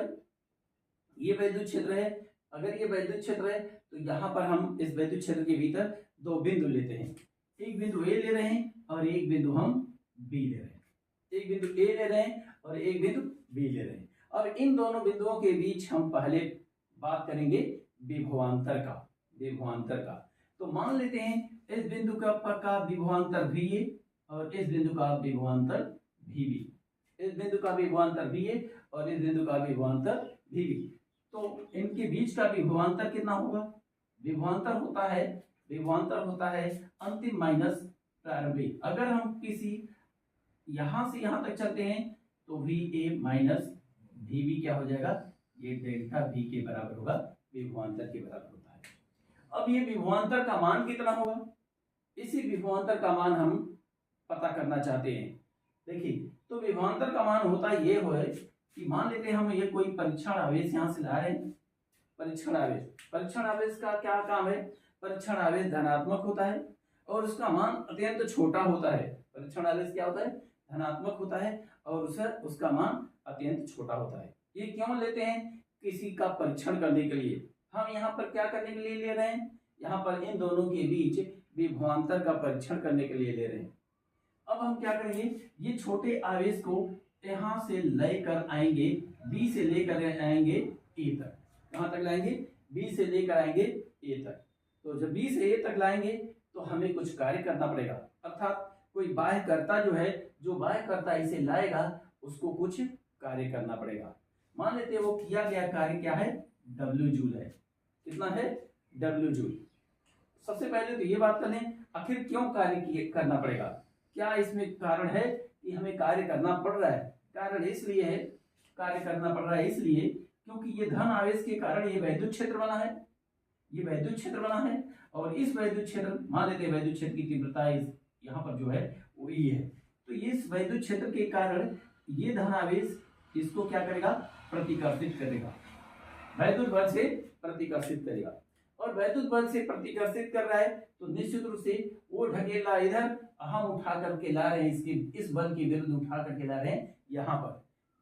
ये वैद्युत क्षेत्र है, अगर ये वैद्युत क्षेत्र है तो यहाँ पर हम इस वैद्युत क्षेत्र के भीतर दो बिंदु लेते हैं, एक बिंदु ए ले रहे हैं और एक बिंदु हम बी ले रहे हैं, एक बिंदु ए ले रहे हैं और एक बिंदु बी ले रहे हैं। और इन दोनों बिंदुओं के बीच हम पहले बात करेंगे विभवांतर का, विभवांतर का। तो मान लेते हैं इस बिंदु का विभवांतर भी ए और इस बिंदु का विभवांतर भी बी, इस बिंदु का विभवांतर भी ए और इस बिंदु का विभवांतर भी बी। तो इनके बीच का विभवांतर कितना होगा? विभवांतर होता है अंतिम माइनस प्रारंभिक। अगर हम किसी यहां से यहां तक चलते हैं तो V A minus V B क्या हो जाएगा? ये डेल्टा वी के बराबर होगा, विभवांतर के बराबर होता है। अब ये विभवांतर का मान कितना होगा? इसी विभवांतर का मान हम पता करना चाहते हैं। देखिए तो विभवांतर का मान होता ये हो कि मान लेते हैं हम ये कोई परीक्षण आवेश यहाँ से ला रहे हैं, परीक्षण आवेश का क्या काम है? परीक्षण आवेश धनात्मक होता है और उसका मान अत्यंत छोटा होता है। परीक्षण आवेश क्या होता है? धनात्मक होता है और उसका मान अत्यंत छोटा होता है। ये क्यों लेते हैं? किसी का परीक्षण करने के लिए। हम यहाँ पर क्या करने के लिए ले रहे हैं? यहाँ पर इन दोनों के बीच विभवांतर का परीक्षण करने के लिए ले रहे हैं। अब हम क्या करेंगे? ये छोटे आवेश को यहाँ से लेकर आएंगे, बी से लेकर आएंगे ए तक। कहाँ तक लाएंगे? बी से लेकर आएंगे ए तक। तो जब बी से ए तक लाएंगे तो हमें कुछ कार्य करना पड़ेगा, अर्थात कोई बाह्यकर्ता जो है, जो बाह्यकर्ता इसे लाएगा उसको कुछ कार्य करना पड़ेगा। मान लेते हैं वो किया गया कार्य क्या है? W जूल है। कितना है? W joule. सबसे पहले तो ये बात कर लें आखिर क्यों कार्य करना पड़ेगा, क्या इसमें कारण है कि हमें कार्य करना पड़ रहा है? कारण इसलिए है, कार्य करना पड़ रहा है इसलिए क्योंकि ये धन आवेश के कारण ये वैद्युत क्षेत्र बना है, ये वैद्युत क्षेत्र बना है और इस वैद्युत क्षेत्र, मान लेते हैं वैद्युत क्षेत्र की तीव्रता यहाँ पर जो है वो ई है, तो इस वैद्युत क्षेत्र के कारण ये धन आवेश इसको क्या करेगा? प्रतिकर्षित करेगा। वैद्युत बल से प्रतिकर्षित करेगा, और वैद्युत बल से प्रतिकर्षित कर रहा है तो निश्चित रूप से वो ढकेला इधर, हम उठा करके ला रहे हैं इसके, इस बल के विरुद्ध उठा करके ला रहे हैं यहाँ पर,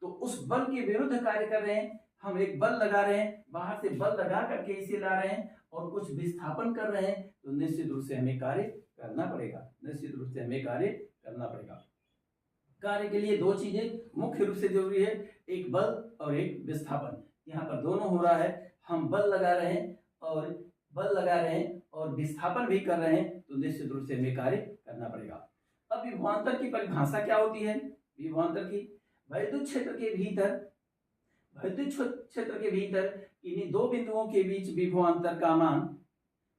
तो उस बल के विरुद्ध कार्य कर रहे हैं। हम एक बल लगा रहे हैं, बाहर से बल लगा करके इसे ला रहे हैं और कुछ विस्थापन कर रहे हैं, तो निश्चित रूप से हमें कार्य करना पड़ेगा, निश्चित रूप से हमें कार्य करना पड़ेगा। कार्य के लिए दो चीजें मुख्य रूप से जरूरी है, एक बल और एक विस्थापन। यहाँ पर दोनों हो रहा है, हम बल लगा रहे हैं और विस्थापन भी कर रहे हैं, तो निश्चित रूप से हमें कार्य करना पड़ेगा। अब विभवांतर की परिभाषा क्या होती है? विभवांतर की, वैद्युत क्षेत्र के भीतर इन्हीं दो बिंदुओं के बीच विभवांतर का मान,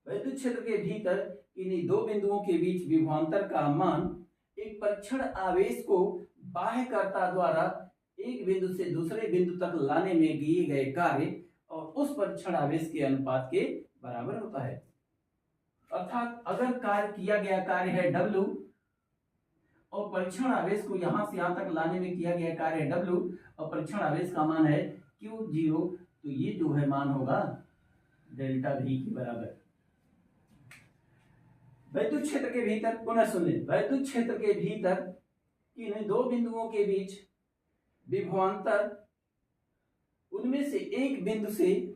वैद्युत क्षेत्र के भीतर इन्हीं दो बिंदुओं के बीच विभवांतर का मान एक परीक्षण आवेश को बाह्यकर्ता द्वारा एक बिंदु से दूसरे बिंदु तक लाने में किए गए कार्य और उस परीक्षण आवेश के अनुपात के बराबर होता है। अर्थात अगर कार्य किया गया कार्य है W और परीक्षण आवेश को यहां से यहां तक लाने में किया गया कार्य है W और परीक्षण आवेश का मान है Q0, तो ये जो है मान होगा डेल्टा V के बराबर। वैद्युत क्षेत्र के भीतर, पुनः सुन लें, वैद्युत क्षेत्र के भीतर इन दो बिंदुओं के बीच विभवांतर उनमें से एक बिंदु से,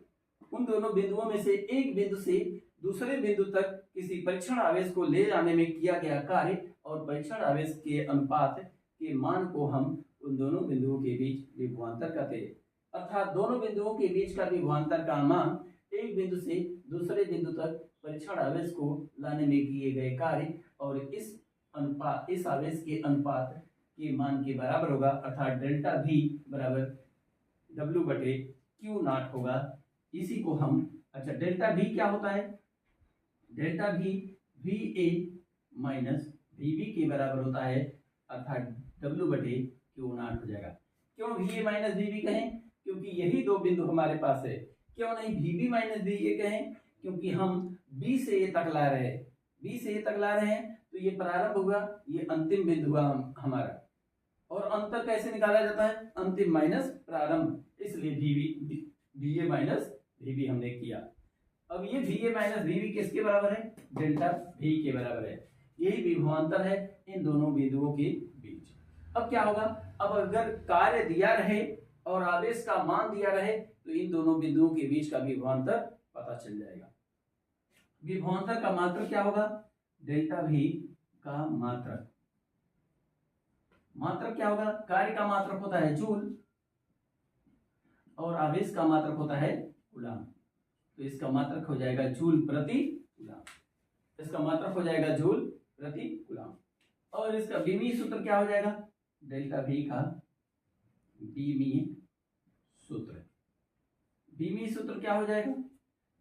उन दोनों बिंदुओं में से एक बिंदु से दूसरे बिंदु तक किसी परीक्षण आवेश को ले जाने में किया गया कार्य और परीक्षण आवेश के अनुपात के मान को हम उन दोनों बिंदुओं के बीच विभवांतर कहते हैं। अर्थात दोनों बिंदुओं के बीच का विभवांतर का मान एक बिंदु से दूसरे बिंदु तक परीक्षण आवेश को लाने में किए गए कार्य और इस आवेश के अनुपात के मान के बराबर होगा, अर्थात डेल्टा V बराबर W/Q0 होगा। इसी को हम, अच्छा डेल्टा V क्या होता है? Delta V VA minus VB के बराबर होता है, अर्थात W/Q0 हो जाएगा। क्यों VA माइनस VB कहें? क्योंकि यही दो बिंदु हमारे पास है। क्यों नहीं VB माइनस VA कहें? क्योंकि हम B से A तक ला रहे हैं, B से A तक ला रहे हैं, तो ये प्रारंभ हुआ, ये अंतिम बिंदु हुआ हमारा। और अंतर कैसे निकाला जाता है? अंतिम माइनस प्रारंभ, इसलिए VA माइनस VB हमने किया। अब ये VA माइनस VB किसके बराबर है? डेल्टा V के बराबर है। यही विभवांतर है इन दोनों बिंदुओं के बीच। अब क्या होगा? अब अगर कार्य दिया रहे और आवेश का मान दिया रहे तो इन दोनों बिंदुओं के बीच का विभवांतर पता चल जाएगा। विभवांतर का मात्रक क्या होगा? डेल्टा V का मात्रक। मात्रक क्या होगा? कार्य का मात्रक होता है जूल और आवेश का मात्रक होता है कूलम, तो इसका मात्रक हो जाएगा जूल प्रति कूलम, इसका मात्रक हो जाएगा जूल प्रति कूलम। और इसका बीमीय सूत्र क्या हो जाएगा? डेल्टा V का बीमीय सूत्र, बीमीय सूत्र क्या हो जाएगा?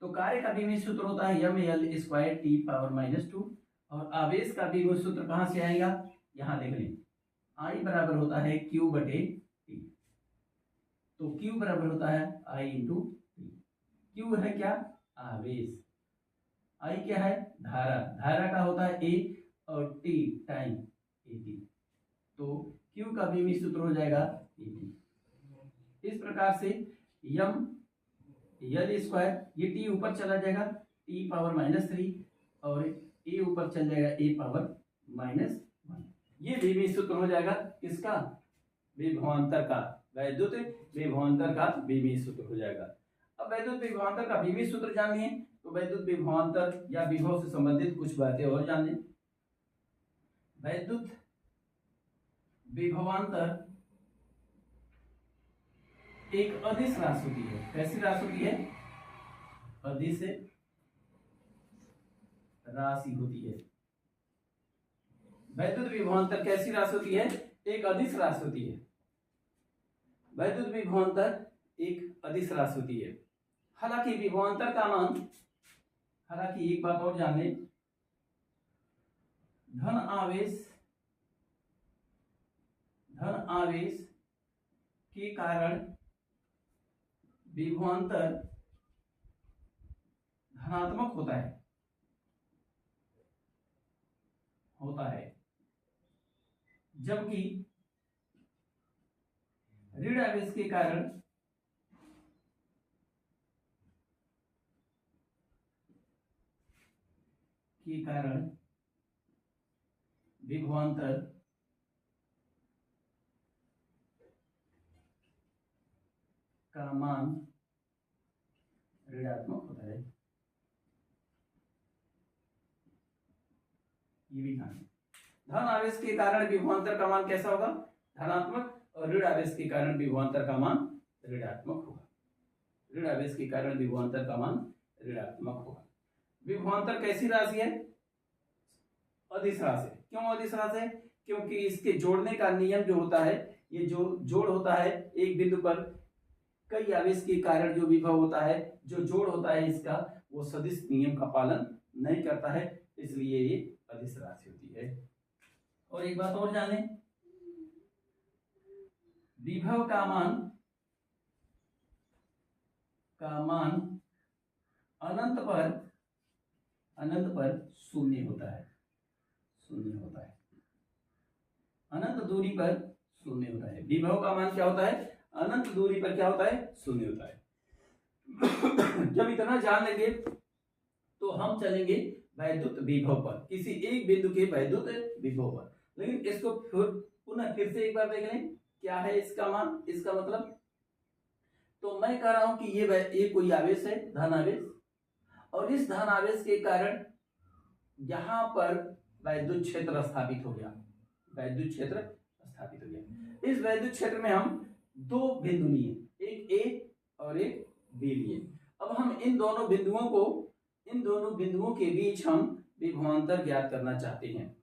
तो कार्य का बीमीय सूत्र होता है mL²T⁻², और आवेश का बीमीय सूत्र कहां से आएगा? यहां देख लें, I बराबर होता है Q/T, तो Q बराबर होता है I × T। Q है क्या? आवेश, I क्या है? धारा, धारा का होता है A और T टाइम AT, तो Q का बीमीय सूत्र हो जाएगा AT। इस प्रकार से mL², ये T ऊपर चला जाएगा T⁻³ और A ऊपर चल जाएगा A⁻⁻1, ये बीमीय सूत्र हो जाएगा किसका? विभवांतर का, वैद्युत विभवांतर का बीमीय सूत्र हो जाएगा। अब वैद्युत विभवांतर का बीमीय सूत्र जान लिए तो वैद्युत विभवांतर या विभव से संबंधित कुछ बातें और जान लें। वैद्युत विभवांतर एक अदिश राशि होती है। कैसी राशि होती है? अदिश राशि होती है। वैद्युत विभवांतर कैसी राशि होती है? एक अदिश राशि होती है। वैद्युत विभवांतर एक अदिश राशि होती है। हालांकि विभवांतर का मान, हालांकि एक बात और जान लें, धन आवेश के कारण विभवांतर धनात्मक होता है, जबकि ऋण आवेश के कारण के कारण विभवांतर का मान ऋणात्मक होता है। ये भी ध्यान, धन आवेश के कारण विभवांतर का मान कैसा होगा, धनात्मक, और ऋण आवेश के कारण विभवांतर का मान ऋणात्मक होगा। ऋण आवेश के कारण विभवांतर का मान ऋणात्मक होगा। विभवांतर कैसी राशि है, अदिश राशि। क्यों अदिश राशि है, क्योंकि इसके जोड़ने का नियम जो होता है, ये जो जोड़ होता है एक बिंदु पर कई आवेश के कारण जो विभव होता है, जो जोड़ होता है इसका, वो सदिश नियम का पालन नहीं करता है, इसलिए ये अदिश राशि होती है। और एक बात और जाने, विभव का मान अनंत पर शून्य होता है, अनंत दूरी पर शून्य होता है। विभव का मान क्या होता है, अनंत दूरी पर क्या होता है, शून्य होता है। जब इतना जान लेंगे तो हम चलेंगे वैद्युत विभव पर, किसी एक बिंदु के वैद्युत विभव पर। लेकिन इसको फिर से एक बार देख लें, क्या है इसका मान, इसका मतलब, तो मैं कह रहा हूं कि ये कोई आवेश है, धन आवेश, और इस धन आवेश के कारण यहां पर वैद्युत क्षेत्र स्थापित हो गया, इस वैद्युत क्षेत्र में हम दो बिंदु लिए, एक ए और एक बी लिए। अब हम इन दोनों बिंदुओं के बीच हम विभवांतर ज्ञात करना चाहते हैं,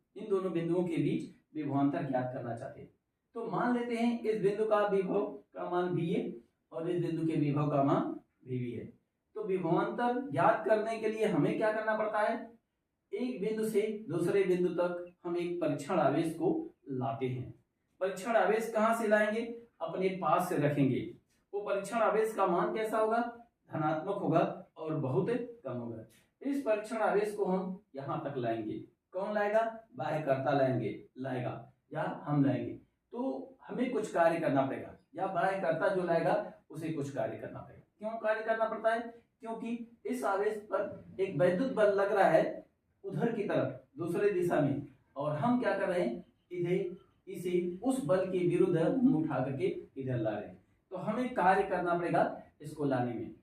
तो मान लेते हैं इस बिंदु का विभव का मान VA और इस बिंदु के विभव का मान VB है। तो विभवांतर ज्ञात करने के लिए हमें क्या करना पड़ता है, एक बिंदु से दूसरे बिंदु तक हम एक परीक्षण आवेश को लाते हैं। परीक्षण आवेश कहां से लाएंगे, अपने पास से रखेंगे। वो परीक्षण आवेश का मान कैसा होगा, धनात्मक होगा और बहुत कम होगा। इस परीक्षण आवेश को हम यहां तक लाएंगे। कौन लाएगा, बाह्यकर्ता लाएगा या हम लाएंगे। तो हमें कुछ कार्य करना पड़ेगा, या बाह्यकर्ता जो लाएगा उसे कुछ कार्य करना पड़ेगा। क्यों कार्य करना पड़ता है, क्योंकि इस आवेश पर एक वैद्युत बल लग रहा है उधर की तरफ, दूसरे दिशा में, और हम क्या कर रहे हैं, इसे उस बल के विरुद्ध हम उठा करके इधर ला रहे हैं। तो हमें कार्य करना पड़ेगा इसको लाने में।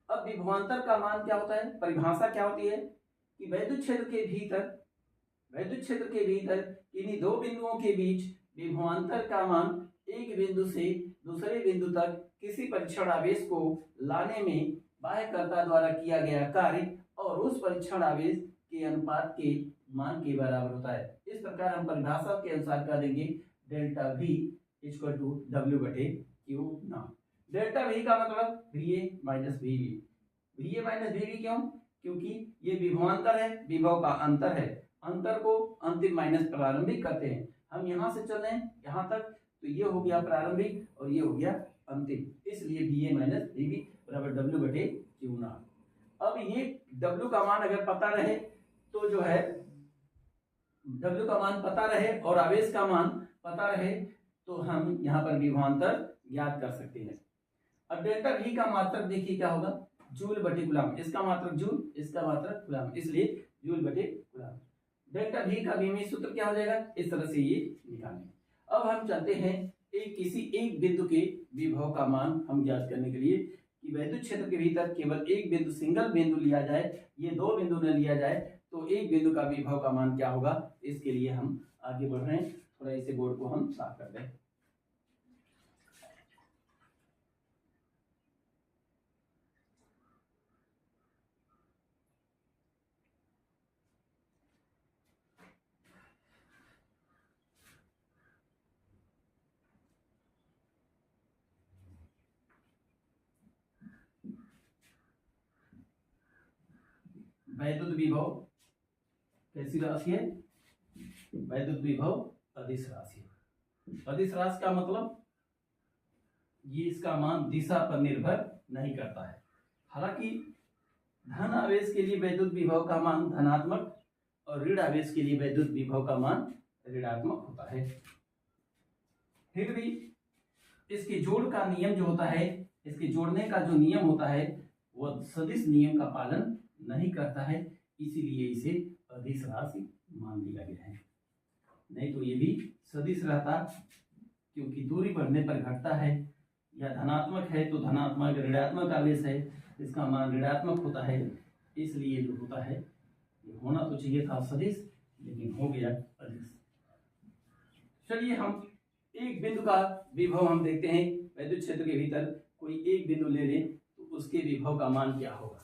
अब विभवांतर का मान क्या होता है, परिभाषा क्या होती है कि वैद्युत क्षेत्र के भीतर इन्हीं दो बिंदुओं के बीच विभवांतर का मान एक बिंदु से दूसरे बिंदु तक किसी परीक्षण आवेश को लाने में बाह्यकर्ता द्वारा किया गया कार्य और उस परीक्षण आवेश के अनुपात के मान के बराबर होता है। इस प्रकार हम परिभाषा के अनुसार कर देंगे delta V equal to W बटे Q नॉट। डेल्टा V का मतलब VA माइनस VB क्यों, क्योंकि ये विभवांतर है, विभव का अंतर है, अंतर को अंतिम माइनस प्रारंभिक करते हैं। हम यहाँ से चल रहे हैं यहाँ तक, तो ये हो गया प्रारंभिक और ये हो गया अंतिम, इसलिए VA माइनस VB बराबर W बटे Q नॉट। अब ये W का मान अगर पता रहे तो जो है W का मान पता रहे और आवेश का मान पता रहे तो हम यहाँ पर विभवांतर ज्ञात कर सकते हैं। अब डेल्टा V का मात्रक देखिए क्या होगा, जूल बटे कूलम, इसका मात्रक जूल, इसका मात्रक कूलम, इसलिए जूल बटे कूलम। डेल्टा V का बीमी सूत्र क्या हो जाएगा, इस तरह से ये निकालेंगे। अब हम चलते हैं किसी एक बिंदु के विभव का मान हम ज्ञात करने के लिए कि वैद्युत क्षेत्र के भीतर केवल एक बिंदु, सिंगल बिंदु लिया जाए, ये दो बिंदु न लिया जाए, तो एक बिंदु का विभव का मान क्या होगा। इसके लिए हम आगे बढ़ रहे हैं, थोड़ा इसे बोर्ड को हम साफ कर दें। वैद्युत विभव कैसी राशि है, वैद्युत विभव अदिश राशि है। अदिश राशि का मतलब ये इसका मान दिशा पर निर्भर नहीं करता है। हालांकि धन आवेश के लिए वैद्युत विभव का मान धनात्मक और ऋण आवेश के लिए वैद्युत विभव का मान ऋणात्मक होता है। फिर भी इसके जोड़ का नियम जो होता है, इसके जोड़ने का जो नियम होता है वह सदिश नियम का पालन नहीं करता है, इसीलिए इसे अदिश राशि मान लिया गया है। नहीं तो ये भी सदिश रहता, क्योंकि दूरी बढ़ने पर घटता है, या धनात्मक है तो धनात्मक ऋणात्मक आवेश है, इसका मान ऋणात्मक होता है, इसलिए जो होता है ये होना तो चाहिए था सदिश, लेकिन हो गया अदिश। चलिए हम एक बिंदु का विभव हम देखते हैं। विद्युत क्षेत्र के भीतर कोई एक बिंदु ले लें तो उसके विभव का मान क्या होगा।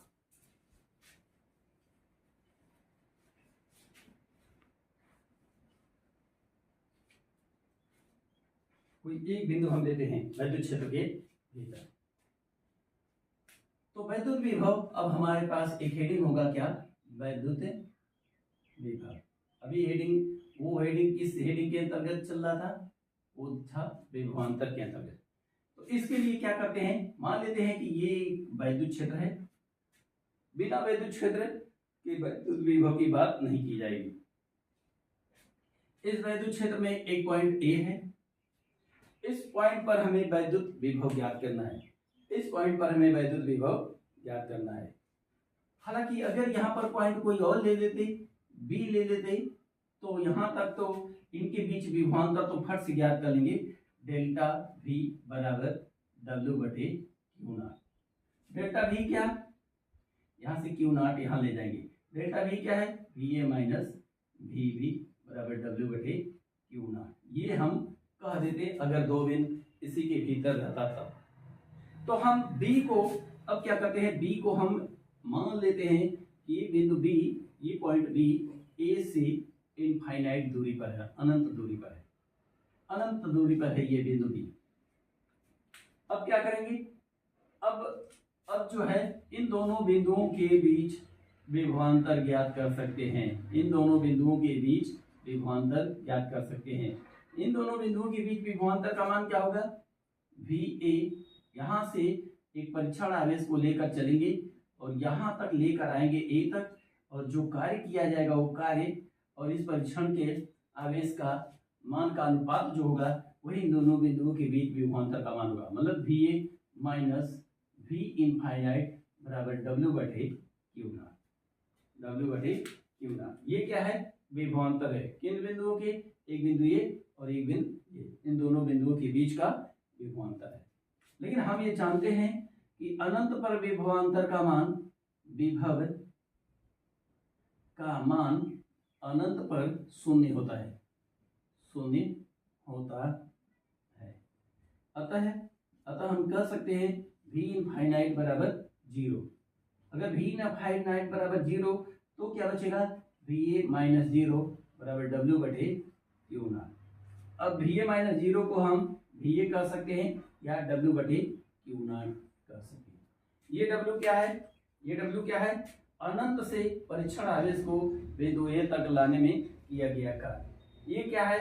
कोई एक बिंदु हम लेते हैं विद्युत क्षेत्र के भीतर, तो वैद्युत विभव, अब हमारे पास एक हेडिंग होगा क्या, वैद्युत विभव। अभी हेडिंग, वो हेडिंग किस हेडिंग के अंतर्गत चल रहा था, वो था विभवांतर के अंतर्गत। तो इसके लिए क्या करते हैं, मान लेते हैं कि ये वैद्युत क्षेत्र है, बिना वैद्युत क्षेत्र के वैद्युत विभव की बात नहीं की जाएगी। इस वैद्युत क्षेत्र में एक पॉइंट ए है, इस पॉइंट पर हमें वैद्युत विभव ज्ञात करना है, इस पॉइंट पर हमें वैद्युत विभव ज्ञात करना है। हालांकि अगर यहाँ पर पॉइंट कोई और ले लेते, बी ले लेते, तो यहाँ तक तो इनके बीच विभवांतर तो फट से ज्ञात कर लेंगे, डेल्टा V बराबर W बटे क्यू नॉट। डेल्टा V क्या, यहाँ से क्यू नॉट यहाँ ले जाएंगे, डेल्टा V क्या है, VA माइनस VB बराबर W बटे क्यू नॉट। ये हम कह देते अगर दो बिंदु इसी के भीतर रहता तब। तो हम B को अब क्या करते हैं, B को हम मान लेते हैं कि ये बिंदु B, ये पॉइंट B A से इनफाइनाइट दूरी पर है, अनंत दूरी पर है, अनंत दूरी पर है ये बिंदु B। अब क्या करेंगे, अब जो है इन दोनों बिंदुओं के बीच विभवांतर ज्ञात कर सकते हैं, इन दोनों बिंदुओं के बीच विभवांतर ज्ञात कर सकते हैं। इन दोनों बिंदुओं के बीच विभवांतर का मान क्या होगा, VA। यहाँ से एक परीक्षण आवेश को लेकर चलेंगे और यहाँ तक लेकर आएंगे A तक, और जो कार्य किया जाएगा वो कार्य और इस परीक्षण के आवेश का मान का अनुपात जो होगा वही इन दोनों बिंदुओं के बीच विभवांतर का मान होगा। मतलब VA माइनस V इनफाइनाइट बराबर W बटे क्यू नॉट, W बटे क्यू नॉट। ये क्या है, विभवांतर है, किन बिंदुओं के, एक बिंदु ये और एक बिंदु ये, इन दोनों बिंदुओं के बीच का विभवांतर है। लेकिन हम ये जानते हैं कि अनंत पर विभवांतर का मान, विभव का मान अनंत पर शून्य होता है, शून्य होता है। अतः हम कह सकते हैं V इनफाइनाइट बराबर 0। अगर V इनफाइनाइट बराबर 0 तो क्या बचेगा, VA माइनस 0 बराबर W बटे क्यू नॉट। अब VA माइनस 0 को हम VA कह सकते हैं या W बटे क्यू नॉट कह सकते हैं। ये W क्या है, ये W क्या है, अनंत से परीक्षण आवेश को बिंदु A तक लाने में किया गया कार्य। ये क्या है,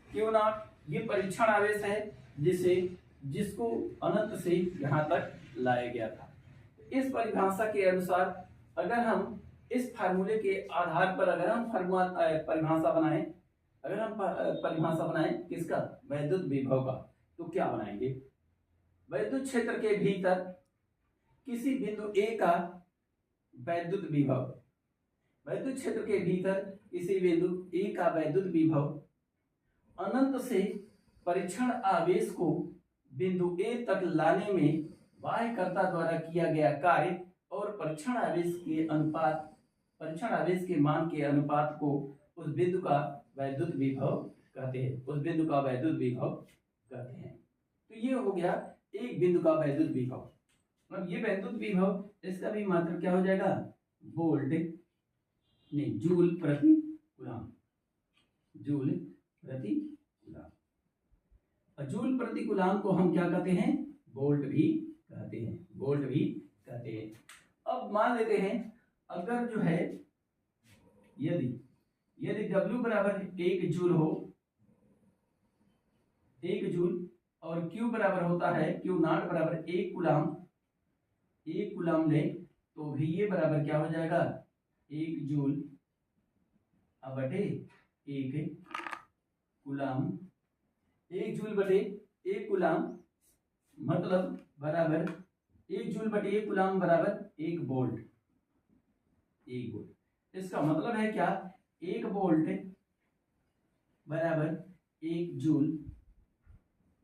क्यू नॉट, ये परीक्षण आवेश है जिसको अनंत से यहाँ तक लाया गया था। इस परिभाषा के अनुसार अगर हम इस फार्मूले के आधार पर अगर हम परिभाषा बनाएं, अगर हम परिभाषा बनाएं किसका, वैद्युत विभव का, तो क्या बनाएंगे, वैद्युत क्षेत्र के भीतर किसी बिंदु A का वैद्युत विभव, वैद्युत क्षेत्र के भीतर किसी बिंदु A का वैद्युत विभव अनंत से परीक्षण आवेश को बिंदु A तक लाने में वाह्यकर्ता द्वारा किया गया कार्य और परीक्षण आवेश के अनुपात, परीक्षण आवेश के मान के अनुपात को उस बिंदु का वैद्युत विभव कहते हैं, उस बिंदु का वैद्युत विभव कहते हैं। तो ये हो गया एक बिंदु का वैद्युत विभव। मतलब ये वैद्युत विभव, इसका भी मात्रक क्या हो जाएगा, वोल्ट नहीं, जूल प्रति कूलम, जूल प्रति कूलम। जूल प्रति कूलम को हम क्या कहते हैं, वोल्ट भी कहते हैं, वोल्ट भी कहते हैं। अब मान लेते हैं अगर जो है यदि W बराबर 1 जूल हो, 1 जूल, और Q बराबर होता है Q नॉट बराबर 1 कूलम, 1 कूलम ले, तो VA बराबर क्या हो जाएगा, 1 जूल बटे 1 कूलम, 1 जूल बटे 1 कूलम मतलब बराबर 1 जूल बटे 1 कूलम बराबर 1 वोल्ट, 1 वोल्ट। इसका मतलब है क्या, 1 वोल्ट बराबर 1 जूल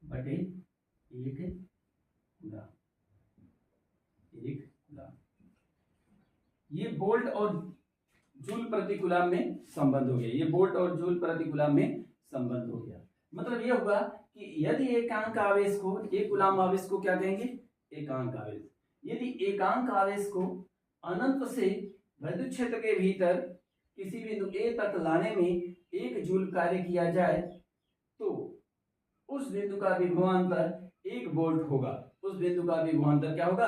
बटे 1 कूलम। ये वोल्ट और जूल प्रति कूलम में संबंध हो गया, ये वोल्ट और जूल प्रति कूलम में संबंध हो गया। मतलब ये होगा कि यदि एकांक आवेश को, एक कूलम आवेश को क्या कहेंगे, एकांक आवेश। यदि एकांक आवेश को अनंत से विद्युत क्षेत्र के भीतर किसी बिंदु ए तक लाने में 1 जूल कार्य किया जाए तो उस बिंदु का विभवांतर 1 वोल्ट होगा। उस बिंदु का विभवांतर क्या होगा,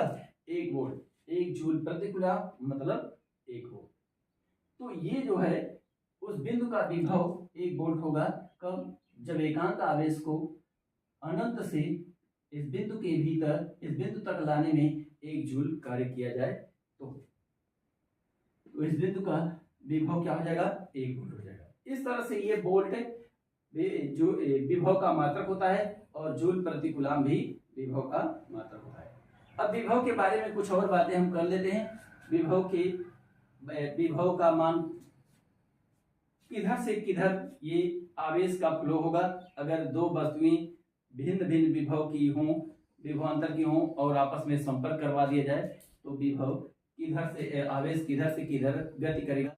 1 वोल्ट। 1 जूल प्रति कूलम मतलब 1 वोल्ट। तो ये जो है उस बिंदु का विभव 1 वोल्ट होगा। कब, जब एकांक आवेश को अनंत से इस बिंदु के भीतर इस बिंदु तक लाने में 1 जूल कार्य किया जाए तो इस बिंदु का विभव क्या हो जाएगा, 1 वोल्ट हो जाएगा। इस तरह से ये वोल्ट जो विभव का मात्रक होता है और जूल प्रति कूलम भी विभव का मात्रक होता है। अब विभव के बारे में कुछ और बातें हम कर लेते हैं। विभव का मान किधर से किधर ये आवेश का फ्लो होगा। अगर 2 वस्तुएं भिन्न भिन्न विभव की हों, विभवांतर की हों और आपस में संपर्क करवा दिया जाए तो विभव किधर से, आवेश किधर से किधर गति करेगा।